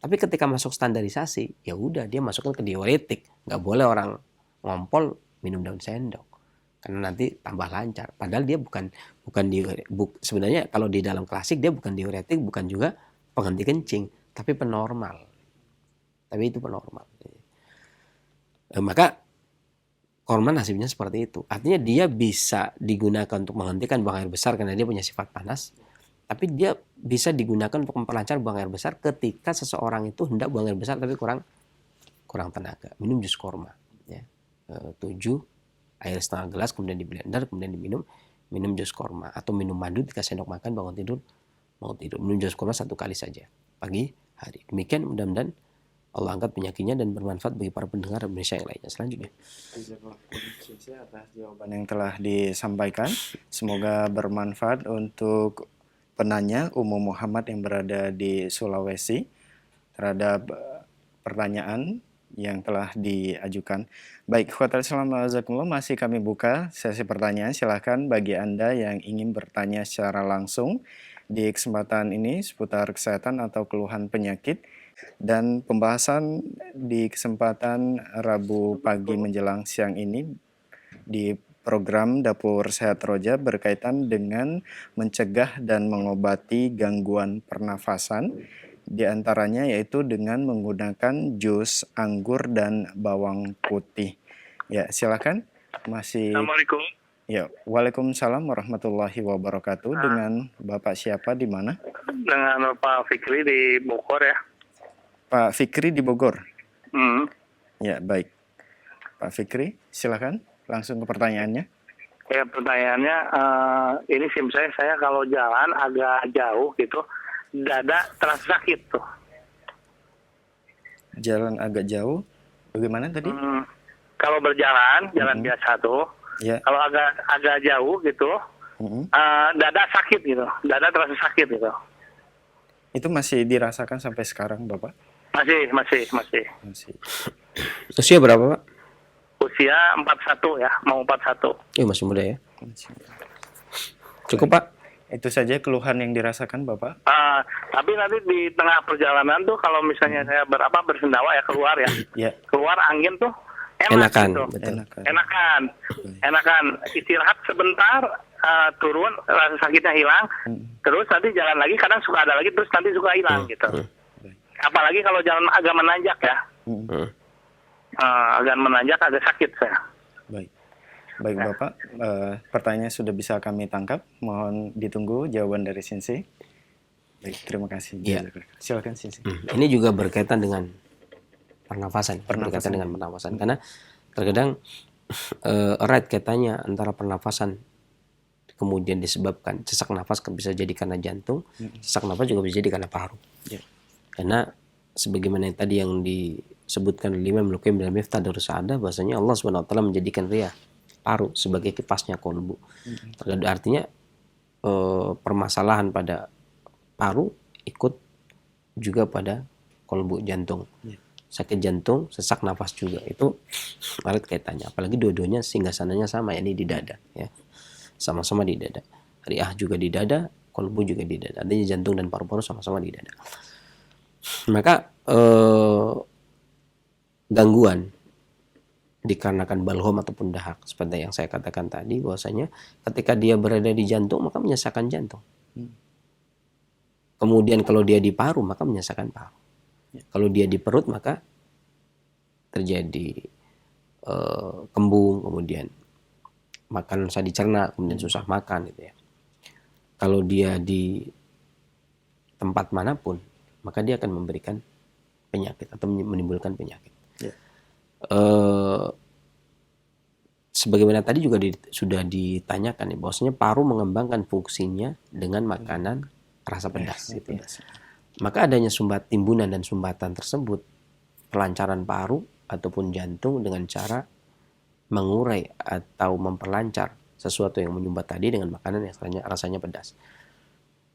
Speaker 2: Tapi ketika masuk standarisasi, ya udah dia masukkan ke diuretik. Nggak boleh orang ngompol minum daun sendok, karena nanti tambah lancar. Padahal dia sebenarnya kalau di dalam klasik dia bukan diuretik, bukan juga penghenti kencing, tapi penormal. Tapi itu penormal. Maka korma nasibnya seperti itu. Artinya dia bisa digunakan untuk menghentikan buang air besar karena dia punya sifat panas. Tapi dia bisa digunakan untuk memperlancar buang air besar ketika seseorang itu hendak buang air besar tapi kurang tenaga. Minum jus korma. Ya. 7 air setengah gelas, kemudian di blender, kemudian diminum. Minum jus korma. Atau minum madu 3 sendok makan bangun tidur. Mau tidur. Minum jus korma 1 kali saja. Pagi hari. Demikian mudah-mudahan Allah angkat penyakitnya dan bermanfaat bagi para pendengar Indonesia yang lainnya. Selanjutnya.
Speaker 3: Atas jawaban yang telah disampaikan. Semoga bermanfaat untuk penanya Ummu Muhammad yang berada di Sulawesi terhadap pertanyaan yang telah diajukan. Baik, khotul Islam masih kami buka sesi pertanyaan. Silakan bagi Anda yang ingin bertanya secara langsung di kesempatan ini seputar kesehatan atau keluhan penyakit, dan pembahasan di kesempatan Rabu pagi menjelang siang ini di program Dapur Sehat Roja berkaitan dengan mencegah dan mengobati gangguan pernafasan, di antaranya yaitu dengan menggunakan jus anggur dan bawang putih. Ya, silakan.
Speaker 5: Assalamualaikum.
Speaker 3: Ya, waalaikumsalam warahmatullahi wabarakatuh. Dengan Bapak siapa di mana?
Speaker 5: Dengan Pak Fikri di Bogor ya.
Speaker 3: Pak Fikri di Bogor.
Speaker 5: Ya,
Speaker 3: baik. Pak Fikri, silakan. Langsung ke pertanyaannya.
Speaker 5: Ya, pertanyaannya ini SIM saya kalau jalan agak jauh gitu, dada terasa sakit tuh.
Speaker 3: Jalan agak jauh, bagaimana tadi?
Speaker 5: Kalau berjalan, jalan biasa tuh.
Speaker 3: Ya.
Speaker 5: Kalau agak jauh gitu, dada sakit gitu, dada terasa sakit gitu.
Speaker 3: Itu masih dirasakan sampai sekarang, Bapak?
Speaker 5: Masih.
Speaker 2: Usia berapa, Pak?
Speaker 5: Usia 41 ya, mau 41.
Speaker 2: Masih muda ya. Cukup, Pak.
Speaker 3: Itu saja keluhan yang dirasakan, Bapak?
Speaker 5: Tapi nanti di tengah perjalanan tuh kalau misalnya saya bersendawa ya keluar ya.
Speaker 3: Ya.
Speaker 5: Keluar angin tuh
Speaker 2: Enakan,
Speaker 5: gitu.
Speaker 2: betul.
Speaker 5: Enakan. Istirahat sebentar, turun, rasa sakitnya hilang. Terus nanti jalan lagi, kadang suka ada lagi, terus nanti suka hilang gitu. Apalagi kalau jalan agak menanjak ya. Agak menanjak, agak sakit saya.
Speaker 3: Baik ya. Bapak, pertanyaan sudah bisa kami tangkap. Mohon ditunggu jawaban dari Sinsi. Baik, terima kasih.
Speaker 2: Ya.
Speaker 3: Silakan Sinsi.
Speaker 2: Ini juga berkaitan dengan pernafasan. Karena terkadang erat kaitannya antara pernafasan kemudian disebabkan sesak nafas bisa jadi karena jantung, sesak nafas juga bisa jadi karena paru.
Speaker 3: Ya.
Speaker 2: Karena sebagaimana tadi yang disebutkan oleh Imam Luqaim dalam Miftah Darus Sa'adah, bahwasanya Allah SWT menjadikan riah paru sebagai kipasnya kolbu. Artinya permasalahan pada paru ikut juga pada kolbu jantung. Sakit jantung, sesak nafas juga itu erat kaitannya. Apalagi dua-duanya singgasananya sama, yakni di dada, ya. Sama-sama di dada. Riah juga di dada, kolbu juga di dada. Artinya jantung dan paru-paru sama-sama di dada. Maka gangguan dikarenakan balhom ataupun dahak, seperti yang saya katakan tadi, bahwasanya ketika dia berada di jantung maka menyesakkan jantung. Kemudian kalau dia di paru maka menyesakkan paru. Kalau dia di perut maka terjadi kembung, kemudian makan susah dicerna, kemudian susah makan gitu ya. Kalau dia di tempat manapun maka dia akan memberikan penyakit atau menimbulkan penyakit. Sebagaimana tadi juga sudah ditanyakan ya, bahwasanya paru mengembangkan fungsinya dengan makanan rasa pedas gitu ya. Maka adanya timbunan dan sumbatan tersebut, pelancaran paru ataupun jantung dengan cara mengurai atau memperlancar sesuatu yang menyumbat tadi dengan makanan yang rasanya pedas.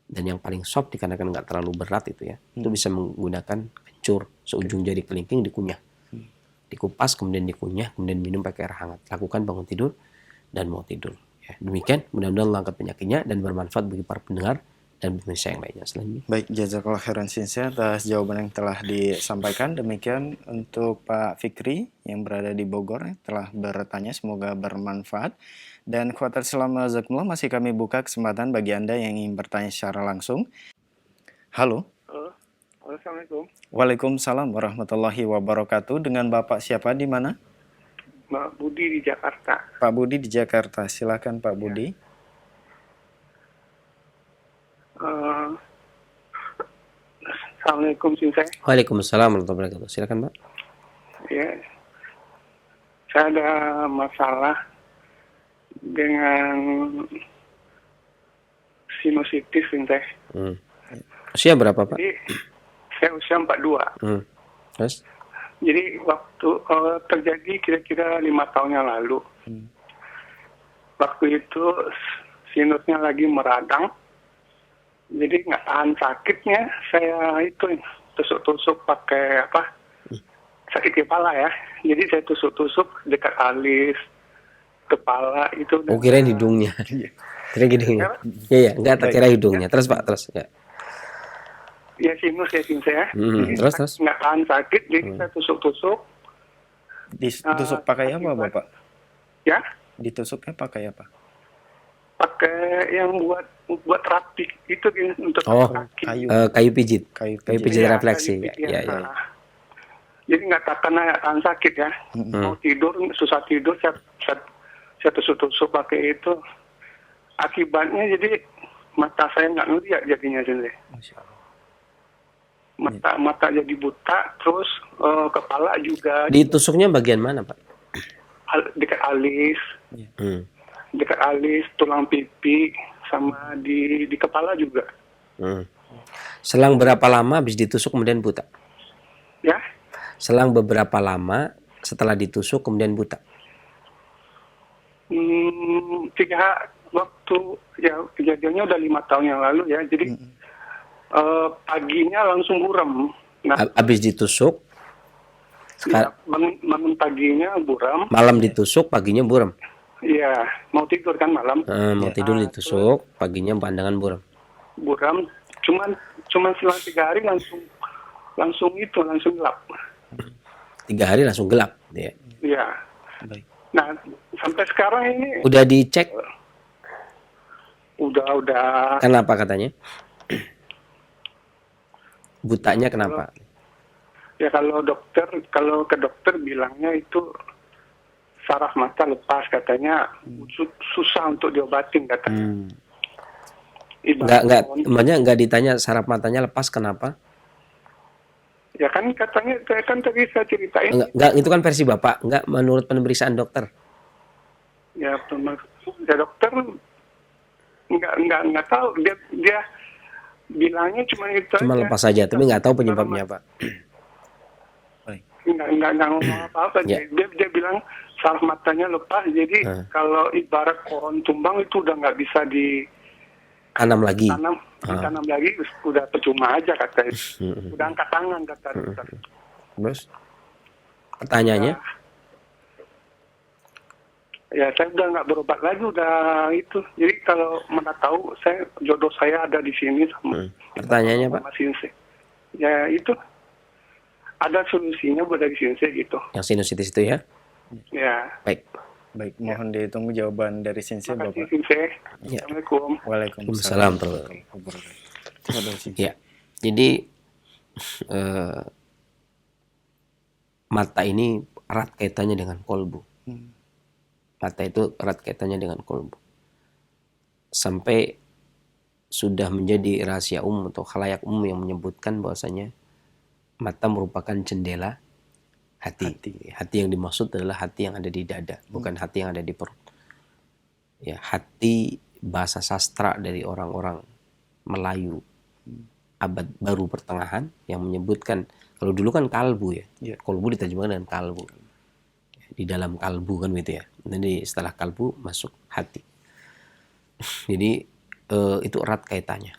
Speaker 2: Dan yang paling soft dikarenakan nggak terlalu berat itu ya, itu bisa menggunakan kencur seujung jari kelingking dikunyah, dikupas kemudian dikunyah, kemudian minum pakai air hangat. Lakukan bangun tidur dan mau tidur. Ya, demikian, mudah-mudahan Allah angkat penyakitnya dan bermanfaat bagi para pendengar dan pemirsa yang lainnya. Selanjutnya.
Speaker 3: Baik, jazakallah khairan Sinse atas jawaban yang telah disampaikan. Demikian untuk Pak Fikri yang berada di Bogor yang telah bertanya, semoga bermanfaat. Dan Khoatir Selama Zakumullah, masih kami buka kesempatan bagi Anda yang ingin bertanya secara langsung. Halo.
Speaker 5: Assalamualaikum.
Speaker 3: Waalaikumsalam warahmatullahi wabarakatuh. Dengan Bapak siapa di mana?
Speaker 5: Mbak Budi di Jakarta.
Speaker 3: Pak Budi di Jakarta. Silakan Pak Budi.
Speaker 5: Assalamualaikum Sinse.
Speaker 2: Waalaikumsalam warahmatullahi wabarakatuh. Silakan, Pak.
Speaker 5: Ya, saya ada masalah dengan sinusitis Sinse.
Speaker 2: Usia berapa, Pak?
Speaker 5: Jadi saya usia 42.
Speaker 2: Terus?
Speaker 5: Jadi waktu terjadi kira-kira 5 tahun yang lalu. Waktu itu sinusnya lagi meradang. Jadi nggak tahan sakitnya, saya itu tusuk-tusuk pakai sakit kepala ya. Jadi saya tusuk-tusuk dekat alis, kepala itu.
Speaker 2: Oh, kirain hidungnya. Kira hidungnya. Iya, enggak tak kira hidungnya. Terus, Pak, terus. Ya.
Speaker 5: Ya sinus ya. Jadi
Speaker 2: terus.
Speaker 5: nggak tahan sakit, jadi saya tusuk-tusuk.
Speaker 3: Ditusuk pakai apa, Bapak?
Speaker 5: Ya?
Speaker 3: Ditusuknya pakai apa?
Speaker 5: Pakai yang buat terapi itu untuk kaki.
Speaker 2: Kayu pijit.
Speaker 3: Kayu
Speaker 2: Pijit
Speaker 5: Iya,
Speaker 2: refleksi.
Speaker 5: kayu pijit,
Speaker 2: Ya.
Speaker 5: Jadi nggak tahan sakit ya. Mau tidur susah tidur, saya tusuk-tusuk pakai itu. Akibatnya jadi mata saya nggak ngeliat jadinya sendiri.
Speaker 3: Masya Allah.
Speaker 5: Mata jadi buta, terus kepala juga
Speaker 2: Ditusuknya bagian mana, Pak?
Speaker 5: dekat alis, dekat alis, tulang pipi, sama di kepala juga.
Speaker 2: Selang berapa lama habis ditusuk kemudian buta?
Speaker 5: Ya,
Speaker 2: Selang beberapa lama setelah ditusuk kemudian buta?
Speaker 5: 3 waktu ya kejadiannya udah 5 tahun yang lalu ya. Jadi paginya langsung buram. Nah,
Speaker 2: Habis ditusuk,
Speaker 5: ya, bangun paginya buram.
Speaker 2: malam ditusuk, paginya buram.
Speaker 5: Iya, mau tidur kan malam.
Speaker 2: Mau tidur ditusuk, paginya pandangan buram.
Speaker 5: Buram. Cuman selang 3 hari langsung gelap.
Speaker 2: 3 hari langsung gelap. Ya.
Speaker 5: Iya.
Speaker 3: Baik.
Speaker 5: Nah, sampai sekarang ini
Speaker 2: Udah dicek?
Speaker 5: udah.
Speaker 2: Kenapa katanya? Butanya kenapa?
Speaker 5: Ya kalau ke dokter bilangnya itu saraf mata lepas katanya, susah untuk diobatin katanya.
Speaker 2: Nggak ditanya saraf matanya lepas kenapa?
Speaker 5: Ya kan katanya kan tadi saya ceritain.
Speaker 2: Enggak, itu kan versi Bapak, enggak menurut pemeriksaan dokter.
Speaker 5: Ya dokter nggak tahu, dia bilangnya cuma itu
Speaker 2: Cuma
Speaker 5: aja.
Speaker 2: lepas saja, tapi nggak tahu penyebabnya, Pak.
Speaker 5: Nggak ngomong apa-apa.
Speaker 2: Ya.
Speaker 5: Dia bilang saraf matanya lepas, jadi kalau ibarat pohon tumbang itu udah nggak bisa
Speaker 2: Tanam lagi.
Speaker 5: ditanam lagi, udah percuma aja katanya. Udah angkat tangan kata dokter.
Speaker 2: Terus pertanyaannya?
Speaker 5: Ya saya udah nggak berobat lagi, udah itu. Jadi kalau mana tahu jodoh saya ada di sini sama.
Speaker 2: Pertanyaannya, Pak?
Speaker 5: sama Sinse. Ya itu ada solusinya buat dari Sinse gitu.
Speaker 2: Yang sinusitis itu ya?
Speaker 5: Ya.
Speaker 3: Baik, mohon ditunggu jawaban dari Sinse,
Speaker 5: Terima
Speaker 3: Bapak.
Speaker 5: kasih Sinse.
Speaker 2: Ya.
Speaker 5: Assalamualaikum.
Speaker 3: Waalaikumsalam.
Speaker 2: Ya. Jadi mata ini erat kaitannya dengan kolbu. Mata itu erat kaitannya dengan kolbu. Sampai sudah menjadi rahasia umum atau khalayak umum yang menyebutkan bahwasanya mata merupakan jendela hati. Hati yang dimaksud adalah hati yang ada di dada, bukan hati yang ada di perut. Ya, hati bahasa sastra dari orang-orang Melayu abad baru pertengahan yang menyebutkan, kalau dulu kan kalbu ya. Kolbu diterjemahkan dengan kalbu. Di dalam kalbu kan gitu ya. Nanti setelah kalbu masuk hati. Jadi itu erat kaitannya.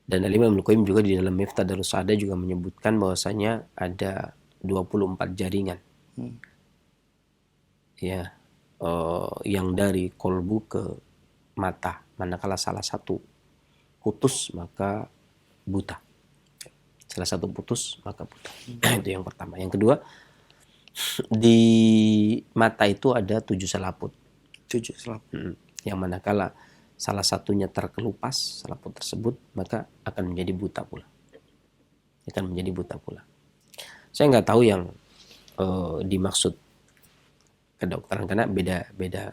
Speaker 2: Dan Imam Ibnu Qayyim juga di dalam Miftah Darus Sa'adah juga menyebutkan bahwasanya ada 24 jaringan. Ya. yang dari kolbu ke mata. Manakala salah satu putus maka buta. Salah satu putus maka buta. Itu yang pertama. Yang kedua, di mata itu ada 7 selaput.
Speaker 3: 7 selaput.
Speaker 2: Yang manakala salah satunya terkelupas selaput tersebut, maka akan menjadi buta pula. Akan menjadi buta pula. Saya nggak tahu yang dimaksud kedokteran karena beda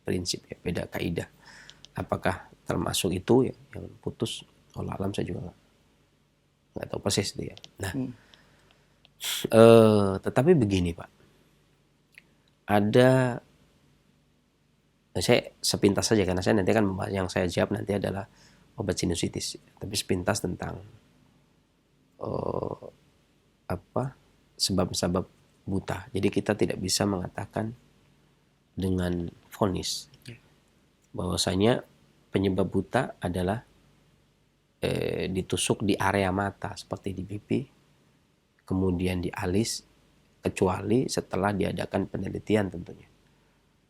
Speaker 2: prinsip ya, beda kaidah. Apakah termasuk itu ya, yang putus? Allah alam, saya juga nggak tahu persis itu ya. Nah, tetapi begini Pak, ada, saya sepintas saja karena saya nanti akan membahas, yang saya jawab nanti adalah obat sinusitis, tapi sepintas tentang sebab-sebab buta. Jadi kita tidak bisa mengatakan dengan vonis bahwasanya penyebab buta adalah ditusuk di area mata seperti di pipi, kemudian di alis, kecuali setelah diadakan penelitian tentunya.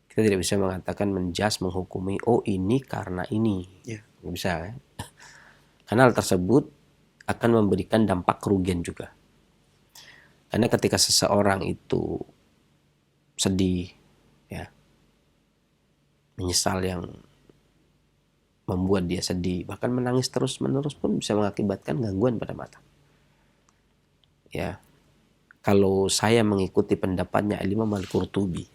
Speaker 2: Kita tidak bisa mengatakan menghukumi, oh ini karena ini. Nggak bisa ya. Karena hal tersebut akan memberikan dampak kerugian juga. Karena ketika seseorang itu sedih, ya, menyesal yang membuat dia sedih, bahkan menangis terus-menerus pun bisa mengakibatkan gangguan pada mata. Ya, kalau saya mengikuti pendapatnya Imam Al-Qurtubi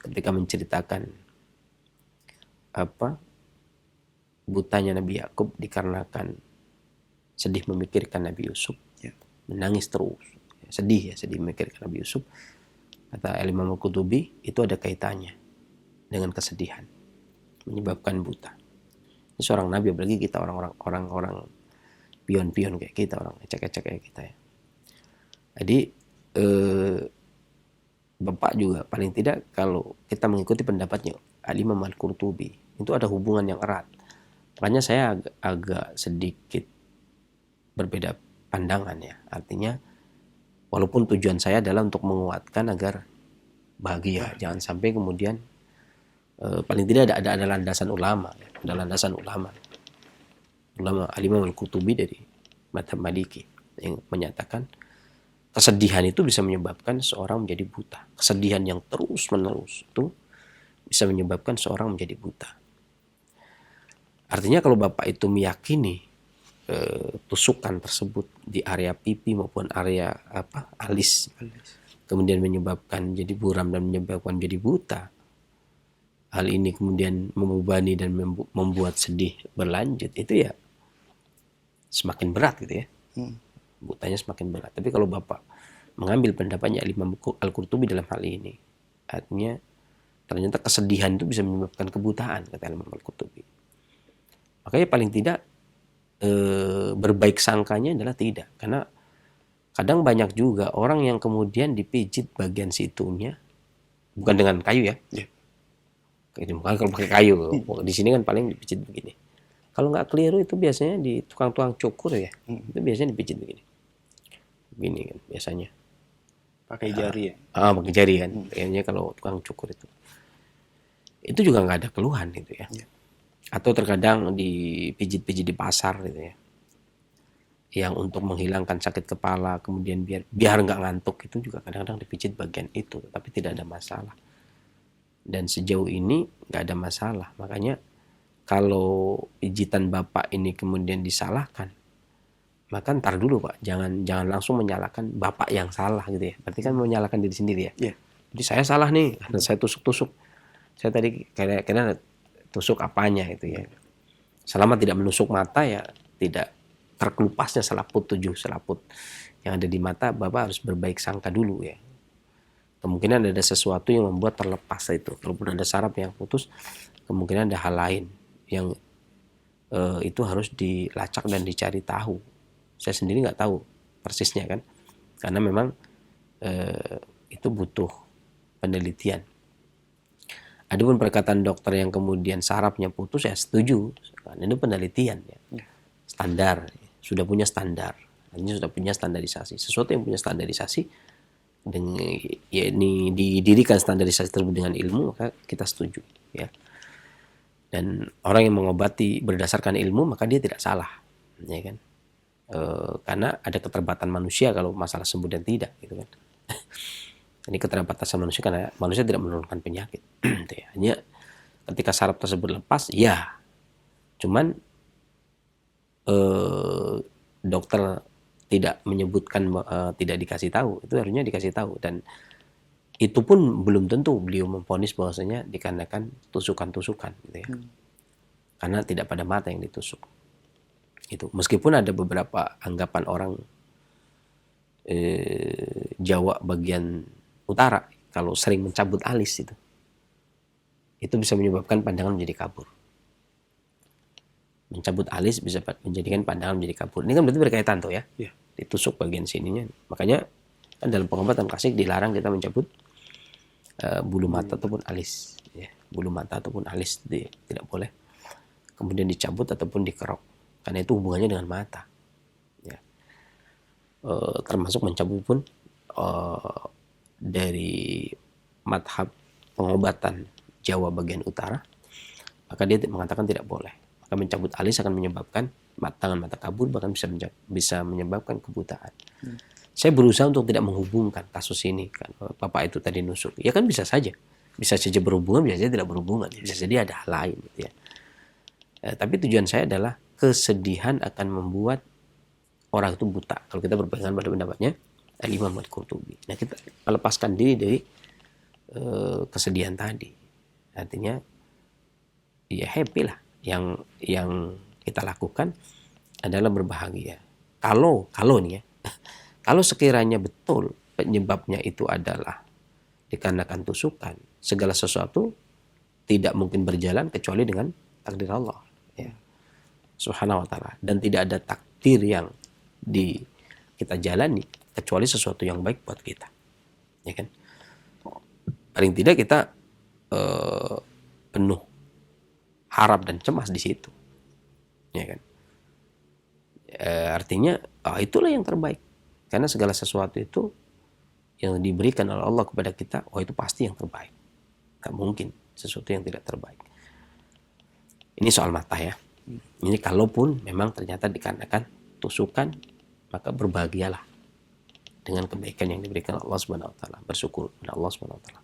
Speaker 2: ketika menceritakan butanya Nabi Yakub dikarenakan sedih memikirkan Nabi Yusuf, menangis terus, sedih memikirkan Nabi Yusuf, kata Imam Al-Qurtubi itu ada kaitannya dengan kesedihan menyebabkan buta. Ini seorang nabi, apalagi kita orang-orang pion-pion kayak kita, orang ecek-ecek kayak kita ya. Jadi Bapak juga paling tidak kalau kita mengikuti pendapatnya Imam Al-Qurtubi itu ada hubungan yang erat. Makanya saya agak sedikit berbeda pandangan ya. Artinya walaupun tujuan saya adalah untuk menguatkan agar bahagia, jangan sampai kemudian paling tidak ada landasan ulama, ada landasan ulama Imam Al-Qurtubi dari mazhab Maliki yang menyatakan kesedihan itu bisa menyebabkan seorang menjadi buta. Kesedihan yang terus-menerus itu bisa menyebabkan seorang menjadi buta. Artinya kalau Bapak itu meyakini tusukan tersebut di area pipi maupun area alis, kemudian menyebabkan jadi buram dan menyebabkan jadi buta, hal ini kemudian membebani dan membuat sedih berlanjut, itu ya semakin berat gitu ya. Butanya semakin berat. Tapi kalau Bapak mengambil pendapatnya Imam Al-Qurtubi dalam hal ini, artinya ternyata kesedihan itu bisa menyebabkan kebutaan, kata Imam Al-Qurtubi. Makanya paling tidak berbaik sangkanya adalah tidak. Karena kadang banyak juga orang yang kemudian dipijit bagian situnya, bukan dengan kayu ya. Kalau pakai kayu, di sini kan paling dipijit begini. Kalau nggak keliru itu biasanya di tukang-tukang cukur ya, itu biasanya dipijit begini kan biasanya.
Speaker 3: Pakai jari ya?
Speaker 2: Pakai jari kan, kayaknya kalau tukang cukur itu juga nggak ada keluhan gitu ya. Atau terkadang dipijit-pijit di pasar gitu ya, yang untuk menghilangkan sakit kepala, kemudian biar nggak ngantuk, itu juga kadang-kadang dipijit bagian itu, tapi tidak ada masalah. Dan sejauh ini nggak ada masalah. Makanya kalau pijitan Bapak ini kemudian disalahkan, maka ntar dulu Pak, jangan langsung menyalahkan Bapak yang salah gitu ya. Berarti kan menyalahkan diri sendiri ya. Jadi saya salah nih, karena saya tusuk-tusuk. Saya tadi kira-kira tusuk apanya gitu ya. Selama tidak menusuk mata ya tidak terkelupasnya selaput 7 selaput yang ada di mata, Bapak harus berbaik sangka dulu ya. Kemungkinan ada sesuatu yang membuat terlepas itu. Kalaupun ada saraf yang putus, kemungkinan ada hal lain yang itu harus dilacak dan dicari tahu. Saya sendiri nggak tahu persisnya kan, karena memang itu butuh penelitian. Adapun perkataan dokter yang kemudian sarafnya putus, ya setuju. Karena itu penelitian ya. Standar, sudah punya standar. Artinya sudah punya standarisasi. Sesuatu yang punya standarisasi dengan ya ini didirikan standarisasi tersebut dengan ilmu, maka kita setuju ya. Dan orang yang mengobati berdasarkan ilmu maka dia tidak salah, ya kan? Karena ada keterbatasan manusia kalau masalah sembuh dan tidak, gitu kan? Ini keterbatasan manusia karena manusia tidak menurunkan penyakit. Hanya ketika syarat tersebut lepas, ya. Cuman dokter tidak menyebutkan tidak dikasih tahu, itu harusnya dikasih tahu, dan itu pun belum tentu beliau memvonis bahwasanya dikarenakan tusukan-tusukan, gitu ya. Karena tidak pada mata yang ditusuk. Itu meskipun ada beberapa anggapan orang Jawa bagian utara kalau sering mencabut alis itu bisa menyebabkan pandangan menjadi kabur. Mencabut alis bisa menjadikan pandangan menjadi kabur. Ini kan berarti berkaitan tuh ya.
Speaker 3: Iya.
Speaker 2: Ditusuk bagian sininya. Makanya kan dalam pengobatan klasik dilarang kita mencabut bulu mata ataupun alis. Ya, bulu mata ataupun alis tidak boleh. Kemudian dicabut ataupun dikerok. Karena itu hubungannya dengan mata. Ya. Termasuk mencabut pun dari madhab pengobatan Jawa bagian utara, maka dia mengatakan tidak boleh. Maka mencabut alis akan menyebabkan tangan mata kabur, bahkan bisa menyebabkan kebutaan. Saya berusaha untuk tidak menghubungkan kasus ini kan, bapak itu tadi nusuk, ya kan bisa saja berhubungan, bisa saja tidak berhubungan, bisa jadi ada hal lain, gitu ya. Tapi tujuan saya adalah kesedihan akan membuat orang itu buta. Kalau kita berpegang pada pendapatnya Al-Imam Al-Qurtubi. Nah, kita melepaskan diri dari kesedihan tadi. Artinya ya happy lah. Yang kita lakukan adalah berbahagia. Kalau nih ya, kalau sekiranya betul penyebabnya itu adalah dikarenakan tusukan, segala sesuatu tidak mungkin berjalan kecuali dengan takdir Allah, ya, Subhanahu wa ta'ala. Dan tidak ada takdir yang kita jalani kecuali sesuatu yang baik buat kita, ya kan? Paling tidak kita penuh harap dan cemas di situ, ya kan? Artinya itulah yang terbaik, karena segala sesuatu itu yang diberikan oleh Allah kepada kita, itu pasti yang terbaik. Gak mungkin sesuatu yang tidak terbaik. Ini soal mata ya. Ini kalaupun memang ternyata dikarenakan tusukan, maka berbahagialah dengan kebaikan yang diberikan Allah Subhanahu wa taala, bersyukur kepada Allah Subhanahu wa taala.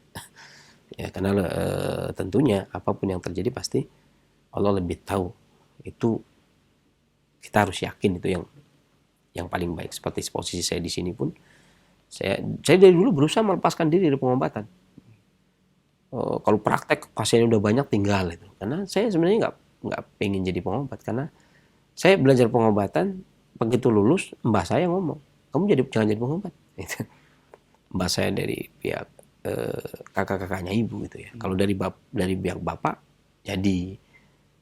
Speaker 2: Ya, karena tentunya apapun yang terjadi pasti Allah lebih tahu. Itu kita harus yakin itu yang paling baik. Seperti posisi saya di sini pun, saya dari dulu berusaha melepaskan diri dari pengobatan. Kalau praktek pasiennya udah banyak tinggal itu. Karena saya sebenarnya nggak pengen jadi pengobat, karena saya belajar pengobatan, begitu lulus mbah saya ngomong, kamu jangan jadi pengobat. Mbah saya dari pihak kakak-kakaknya ibu gitu ya. Kalau dari pihak bapak jadi,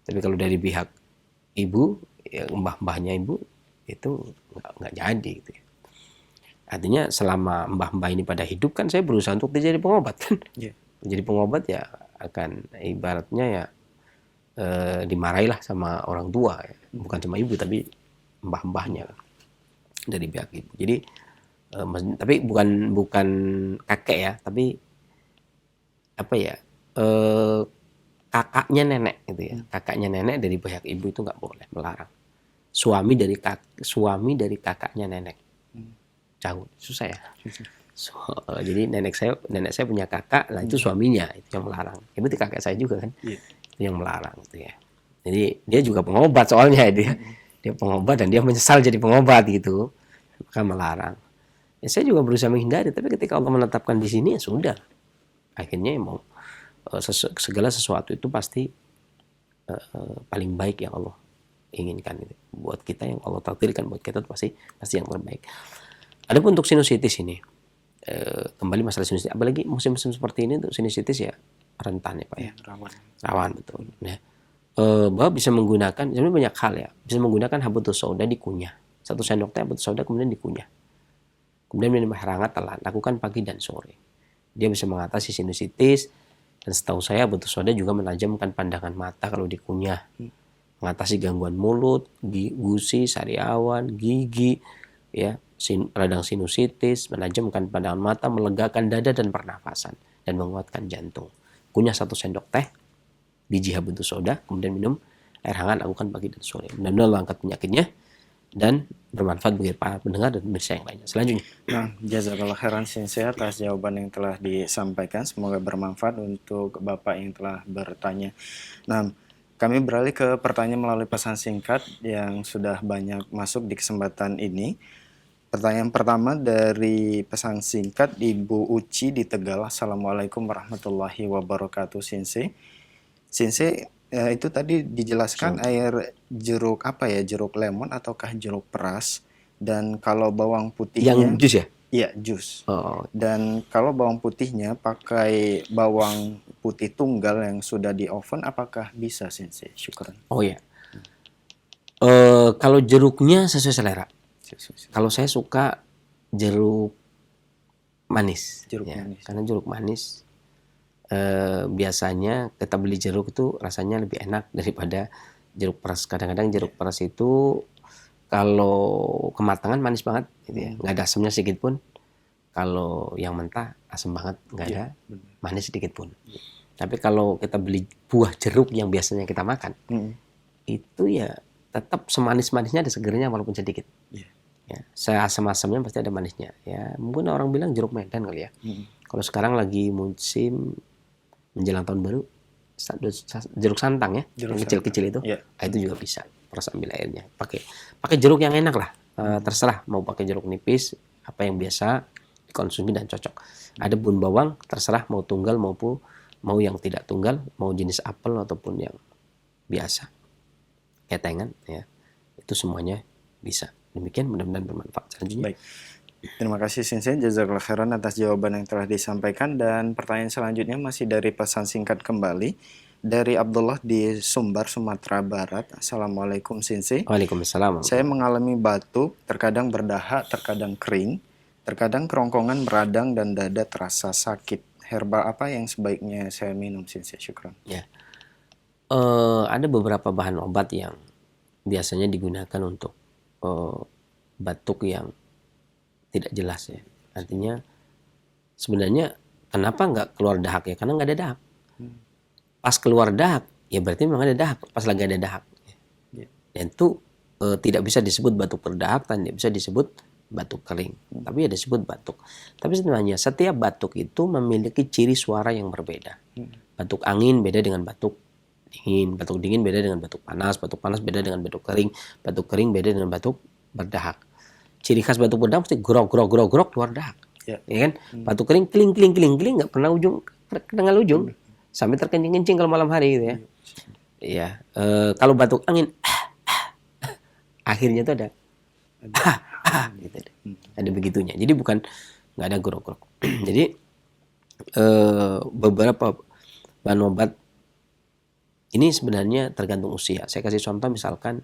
Speaker 2: tapi kalau dari pihak ibu, ya, mbah-mbahnya ibu itu nggak jadi gitu ya. Artinya selama mbah-mbah ini pada hidup kan saya berusaha untuk jadi pengobat kan. Yeah. Jadi pengobat ya akan ibaratnya ya dimarahilah sama orang tua, ya. Bukan cuma ibu tapi mbah-mbahnya kan, dari pihak ibu. Jadi tapi bukan kakek ya, tapi apa ya, kakaknya nenek gitu ya. Kakaknya nenek dari pihak ibu itu nggak boleh, melarang. Suami dari kakaknya nenek. Jauh, susah ya. Jadi nenek saya punya kakak, lah itu suaminya itu yang melarang. Itu kakak saya juga kan, itu yang melarang gitu ya. Jadi dia juga pengobat soalnya dia pengobat dan dia menyesal jadi pengobat gitu, maka melarang. Ya, saya juga berusaha menghindari, tapi ketika Allah menetapkan di sini ya sudah. Akhirnya mau segala sesuatu itu pasti paling baik yang Allah inginkan gitu. Buat kita, yang Allah takdirkan buat kita itu pasti yang terbaik. Adapun untuk sinusitis ini, kembali masalah sinusitis, apalagi musim-musim seperti ini untuk sinusitis ya rentan ya Pak ya. Rawan betul. Nah, bahwa bisa menggunakan, sebenarnya banyak hal ya. Bisa menggunakan habatus sauda dikunyah. 1 sendok teh habatus sauda kemudian dikunyah. Kemudian minum air hangat telan, lakukan pagi dan sore. Dia bisa mengatasi sinusitis, dan setahu saya habatus sauda juga menajamkan pandangan mata kalau dikunyah. Mengatasi gangguan mulut, gusi, sariawan, gigi, ya, radang sinusitis, menajamkan pandangan mata, melegakan dada dan pernafasan, dan menguatkan jantung. Kunyah 1 sendok teh, biji habuntus soda, kemudian minum air hangat, lakukan pagi dan sore. Mudah-mudahan Allah angkat penyakitnya dan bermanfaat bagi para pendengar dan pemirsa yang lainnya. Selanjutnya.
Speaker 3: Nah, jazakallah khairan Sensei atas jawaban yang telah disampaikan. Semoga bermanfaat untuk Bapak yang telah bertanya. Nah, kami beralih ke pertanyaan melalui pesan singkat yang sudah banyak masuk di kesempatan ini. Pertanyaan pertama dari pesan singkat Ibu Uci di Tegal. Assalamualaikum warahmatullahi wabarakatuh, Sensei. Sensei, itu tadi dijelaskan air jeruk apa ya, jeruk lemon ataukah jeruk peras, dan kalau bawang putihnya
Speaker 2: Yang jus ya?
Speaker 3: iya jus,
Speaker 2: Oh,
Speaker 3: dan kalau bawang putihnya pakai bawang putih tunggal yang sudah di oven, apakah bisa Sensei? Syukran.
Speaker 2: oh ya. Kalau jeruknya sesuai selera. Kalau saya suka jeruk manis,
Speaker 3: Jeruk
Speaker 2: ya,
Speaker 3: manis.
Speaker 2: karena jeruk manis biasanya kita beli jeruk itu rasanya lebih enak daripada jeruk peras. Kadang-kadang jeruk peras itu kalau kematangan manis banget, gitu ya, nggak ada asamnya sedikit pun. Kalau yang mentah asam banget, nggak ada manis sedikit pun. Tapi kalau kita beli buah jeruk yang biasanya kita makan, itu ya tetap semanis-manisnya ada segernya walaupun sedikit. Ya, seasam-asamnya pasti ada manisnya. Ya, mungkin orang bilang jeruk Medan kali ya. Kalau sekarang lagi musim menjelang tahun baru, jeruk santang ya,
Speaker 3: Jeruk
Speaker 2: yang kecil-kecil itu,
Speaker 3: Iya.
Speaker 2: itu juga bisa. Terus ambil airnya. Pakai jeruk yang enak lah. Terserah mau pakai jeruk nipis, apa yang biasa dikonsumsi dan cocok. Ada bun bawang, terserah mau tunggal maupun mau yang tidak tunggal, mau jenis apel ataupun yang biasa, ketengan ya, itu semuanya bisa. Demikian, mudah-mudahan bermanfaat. Selanjutnya.
Speaker 3: Baik. Terima kasih Sensei, jazakallah khairan atas jawaban yang telah disampaikan. Dan pertanyaan selanjutnya masih dari pesan singkat kembali dari Abdullah di Sumbar, Sumatera Barat. Assalamualaikum Sensei.
Speaker 2: Waalaikumsalam.
Speaker 3: Saya mengalami batuk, terkadang berdahak, terkadang kering, terkadang kerongkongan meradang dan dada terasa sakit. Herbal apa yang sebaiknya saya minum Sensei? Syukran.
Speaker 2: Ya. Ada beberapa bahan obat yang biasanya digunakan untuk batuk yang tidak jelas ya. Artinya sebenarnya kenapa nggak keluar dahak ya? Karena nggak ada dahak. Pas keluar dahak ya berarti memang ada dahak. Pas lagi ada dahak. Dan itu tidak bisa disebut batuk berdahak dan tidak bisa disebut batuk kering. Tapi ya disebut batuk. Tapi sebenarnya setiap batuk itu memiliki ciri suara yang berbeda. Batuk angin beda dengan batuk dingin. Batuk dingin beda dengan batuk panas beda dengan batuk kering beda dengan batuk berdahak. Ciri khas batuk berdahak mesti grok keluar dahak. Ya kan? Batuk kering kling nggak pernah ketengah ujung. Sampai terkencing-kencing kalau malam hari gitu ya. Iya, kalau batuk angin akhirnya itu ada gitu. Ada begitunya. Jadi bukan nggak ada grok. Jadi beberapa bahan obat ini sebenarnya tergantung usia. Saya kasih contoh, misalkan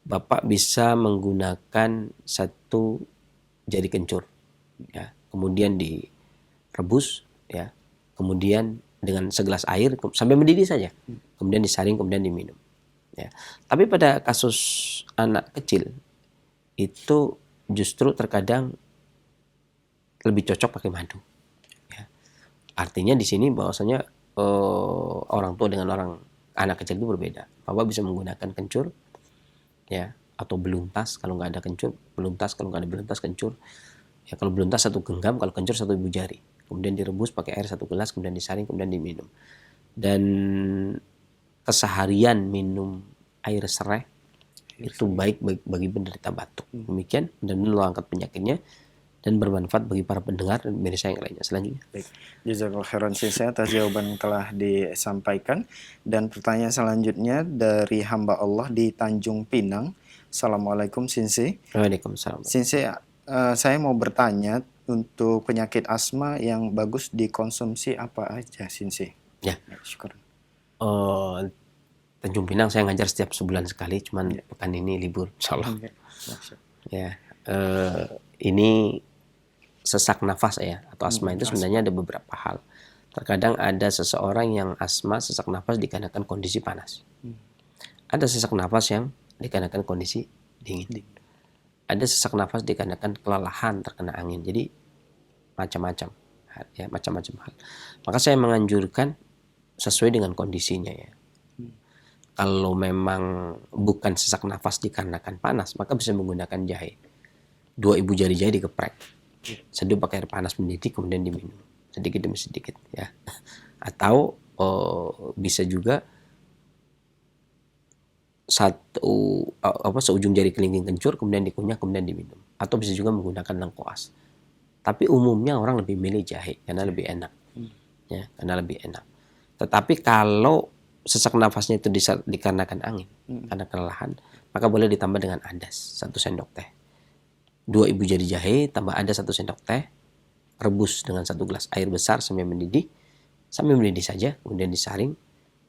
Speaker 2: Bapak bisa menggunakan 1 jari kencur, ya, kemudian direbus, ya, kemudian dengan segelas air sampai mendidih saja, kemudian disaring, kemudian diminum. Ya. Tapi pada kasus anak kecil itu justru terkadang lebih cocok pakai madu. Ya. Artinya di sini bahwasanya orang tua dengan anak kecil itu berbeda. Bapak bisa menggunakan kencur, ya, atau beluntas kalau nggak ada kencur, beluntas kalau nggak ada beluntas kencur. Ya, kalau beluntas 1 genggam, kalau kencur 1 ibu jari. Kemudian direbus pakai air 1 gelas, kemudian disaring, kemudian diminum. Dan keseharian minum air serai itu baik bagi penderita batuk. Demikian, dan Allah angkat penyakitnya dan bermanfaat bagi para pendengar dan pemirsa yang lainnya. Selanjutnya.
Speaker 3: Baik. Jazakallahu khairan Sensei atas jawaban yang telah disampaikan. Dan pertanyaan selanjutnya dari hamba Allah di Tanjung Pinang. Assalamualaikum Sensei.
Speaker 2: Waalaikumsalam.
Speaker 3: Sensei, saya mau bertanya untuk penyakit asma yang bagus dikonsumsi apa aja Sensei?
Speaker 2: Ya.
Speaker 3: Syukur.
Speaker 2: Tanjung Pinang saya ngajar setiap sebulan sekali, cuman pekan ini libur, insyaallah. Ya, ini sesak nafas ya, atau asma itu sebenarnya ada beberapa hal. Terkadang ada seseorang yang asma sesak nafas dikarenakan kondisi panas. Ada sesak nafas yang dikarenakan kondisi dingin. ada sesak nafas dikarenakan kelelahan terkena angin. Jadi macam-macam ya, macam-macam hal. Maka saya menganjurkan sesuai dengan kondisinya ya. Kalau memang bukan sesak nafas dikarenakan panas, maka bisa menggunakan jahe. 2 ibu jari jahe dikeprek, seduh pakai air panas mendidih, kemudian diminum sedikit demi sedikit ya. Atau bisa juga seujung jari kelingking kencur kemudian dikunyah kemudian diminum. Atau bisa juga menggunakan lengkoas. Tapi umumnya orang lebih milih jahe karena lebih enak ya, karena lebih enak. Tetapi kalau sesak nafasnya itu dikarenakan angin, karena kelelahan, maka boleh ditambah dengan adas 1 sendok teh. 2 ibu jari jahe tambah adas 1 sendok teh, rebus dengan 1 gelas air besar sampai mendidih saja, kemudian disaring,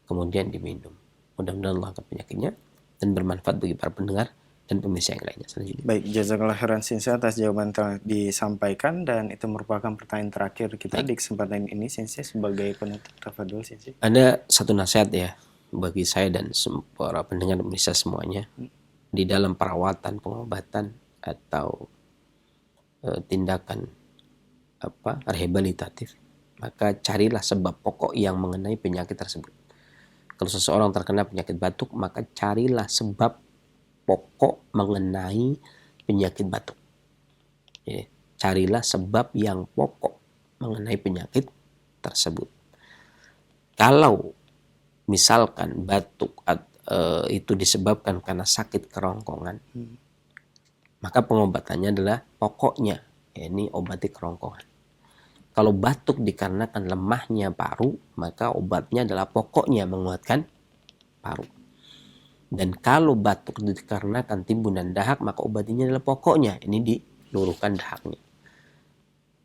Speaker 2: kemudian diminum. Mudah-mudahan Allah angkat penyakitnya dan bermanfaat bagi para pendengar dan pemirsa yang lainnya. Selanjutnya.
Speaker 3: Baik, jazakallah khairan Sensei atas jawaban telah disampaikan, dan itu merupakan pertanyaan terakhir kita di kesempatan ini Sensei. Sebagai penutup, tafadhol Sensei.
Speaker 2: Ada satu nasihat ya bagi saya dan para pendengar dan pemirsa semuanya di dalam perawatan, pengobatan atau tindakan rehabilitatif, maka carilah sebab pokok yang mengenai penyakit tersebut. Kalau seseorang terkena penyakit batuk, maka carilah sebab pokok mengenai penyakit batuk. Ya, carilah sebab yang pokok mengenai penyakit tersebut. Kalau misalkan batuk itu disebabkan karena sakit kerongkongan, maka pengobatannya adalah pokoknya, yakni obati kerongkongan. Kalau batuk dikarenakan lemahnya paru, maka obatnya adalah pokoknya menguatkan paru. Dan kalau batuk dikarenakan timbunan dahak, maka obatnya adalah pokoknya, ini diluruhkan dahaknya.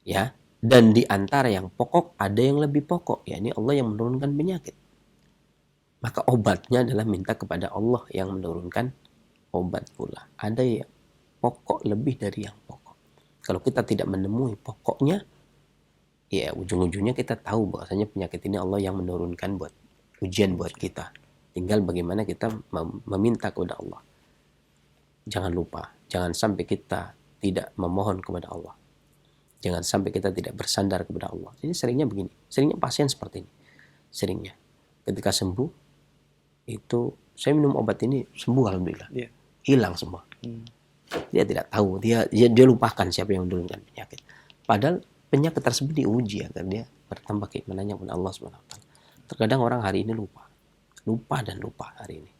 Speaker 2: Ya, dan di antara yang pokok ada yang lebih pokok, yakni Allah yang menurunkan penyakit. Maka obatnya adalah minta kepada Allah yang menurunkan obat pula. Ada yang pokok lebih dari yang pokok. Kalau kita tidak menemui pokoknya, ya ujung-ujungnya kita tahu bahwasanya penyakit ini Allah yang menurunkan buat ujian buat kita. Tinggal bagaimana kita meminta kepada Allah. Jangan lupa, jangan sampai kita tidak memohon kepada Allah. Jangan sampai kita tidak bersandar kepada Allah. Jadi seringnya begini, seringnya pasien seperti ini. Seringnya ketika sembuh, itu saya minum obat ini sembuh alhamdulillah. Hilang semua. Dia tidak tahu, dia lupakan siapa yang menurunkan penyakit. Padahal penyakit tersebut diuji agar dia bertambah keimanannya kepada Allah SWT. Terkadang orang hari ini lupa hari ini.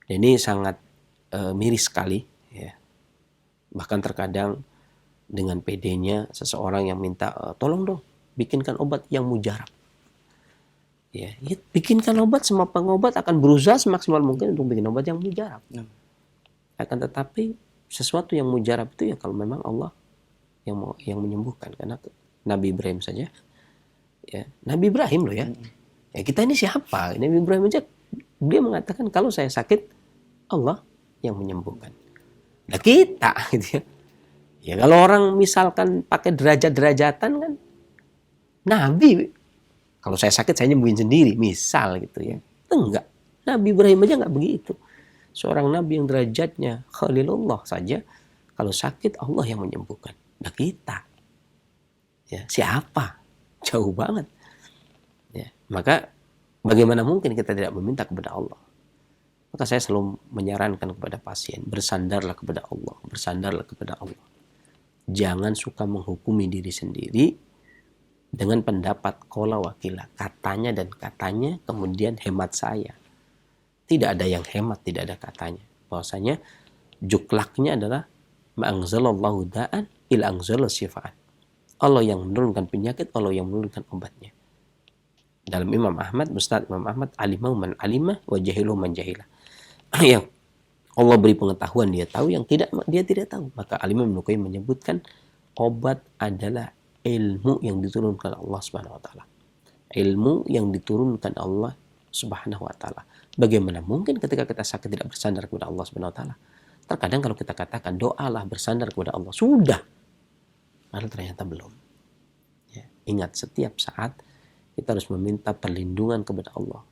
Speaker 2: Dan ini sangat miris sekali ya. Bahkan terkadang dengan PD-nya seseorang yang minta tolong dong bikinkan obat yang mujarab. Ya, bikinkan obat, semua pengobat akan berusaha semaksimal mungkin untuk bikin obat yang mujarab. Akan tetapi sesuatu yang mujarab itu ya kalau memang Allah yang menyembuhkan. Karena Nabi Ibrahim saja ya, Nabi Ibrahim loh ya. Ya kita ini siapa? Nabi Ibrahim aja dia mengatakan kalau saya sakit Allah yang menyembuhkan. Nah kita gitu ya. Ya kalau orang misalkan pakai derajat-derajatan kan Nabi kalau saya sakit saya nyembuhin sendiri misal gitu ya. Enggak. Nabi Ibrahim aja enggak begitu. Seorang nabi yang derajatnya Khalilullah saja kalau sakit Allah yang menyembuhkan. Nah kita ya siapa? Jauh banget. Ya, maka bagaimana mungkin kita tidak meminta kepada Allah? Maka saya selalu menyarankan kepada pasien, bersandarlah kepada Allah, bersandarlah kepada Allah. Jangan suka menghukumi diri sendiri dengan pendapat qala wakila, katanya dan katanya, kemudian hemat saya. Tidak ada yang hemat, tidak ada katanya. Bahwasanya juklaknya adalah ma'angzalallahu da'an ila angzala syifa'an. Allah yang menurunkan penyakit, Allah yang menurunkan obatnya. Dalam Imam Ahmad, Musnad Imam Ahmad, alimau man alimah wa jahilu man jahilah. Yang Allah beri pengetahuan dia tahu, yang tidak dia tidak tahu. Maka Al-Imam Ibnu Qayyim menyebutkan obat adalah ilmu yang diturunkan Allah Subhanahu wa taala. Ilmu yang diturunkan Allah Subhanahu wa taala. Bagaimana mungkin ketika kita sakit tidak bersandar kepada Allah Subhanahu wa taala? Terkadang kalau kita katakan doalah bersandar kepada Allah, sudah. Padahal ternyata belum. Ya, ingat setiap saat kita harus meminta perlindungan kepada Allah.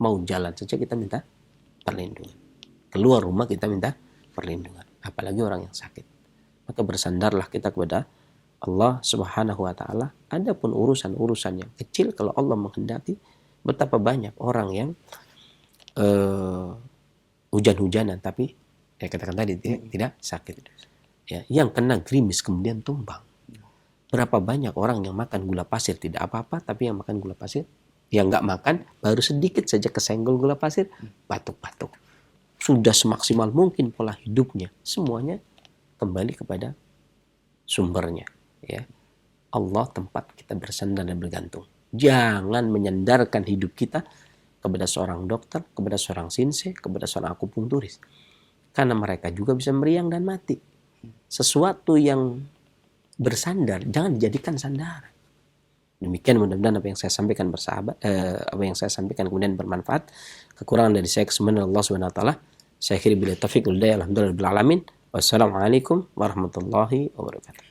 Speaker 2: Mau jalan saja kita minta perlindungan. Keluar rumah kita minta perlindungan. apalagi orang yang sakit. Maka bersandarlah kita kepada Allah Subhanahu wa taala. Adapun urusan-urusan yang kecil, kalau Allah menghendaki, betapa banyak orang yang hujan-hujanan tapi katakan tadi tidak sakit. Ya, yang kena gerimis kemudian tumbang. Berapa banyak orang yang makan gula pasir tidak apa-apa, tapi yang makan gula pasir, yang nggak makan baru sedikit saja kesenggol gula pasir, batuk-batuk. Sudah semaksimal mungkin pola hidupnya, semuanya kembali kepada sumbernya. Ya, Allah tempat kita bersandar dan bergantung. Jangan menyandarkan hidup kita kepada seorang dokter, kepada seorang sinse, kepada seorang akupunkturis. Karena mereka juga bisa meriang dan mati. Sesuatu yang bersandar jangan dijadikan sandaran. Demikian mudah-mudahan apa yang saya sampaikan kemudian bermanfaat. Kekurangan dari saya kesemuanya Allah Subhanahu wa taala. Saya akhiri bila taufiq wal hidayah. Alhamdulillah rabbil alamin. Wassalamualaikum warahmatullahi wabarakatuh.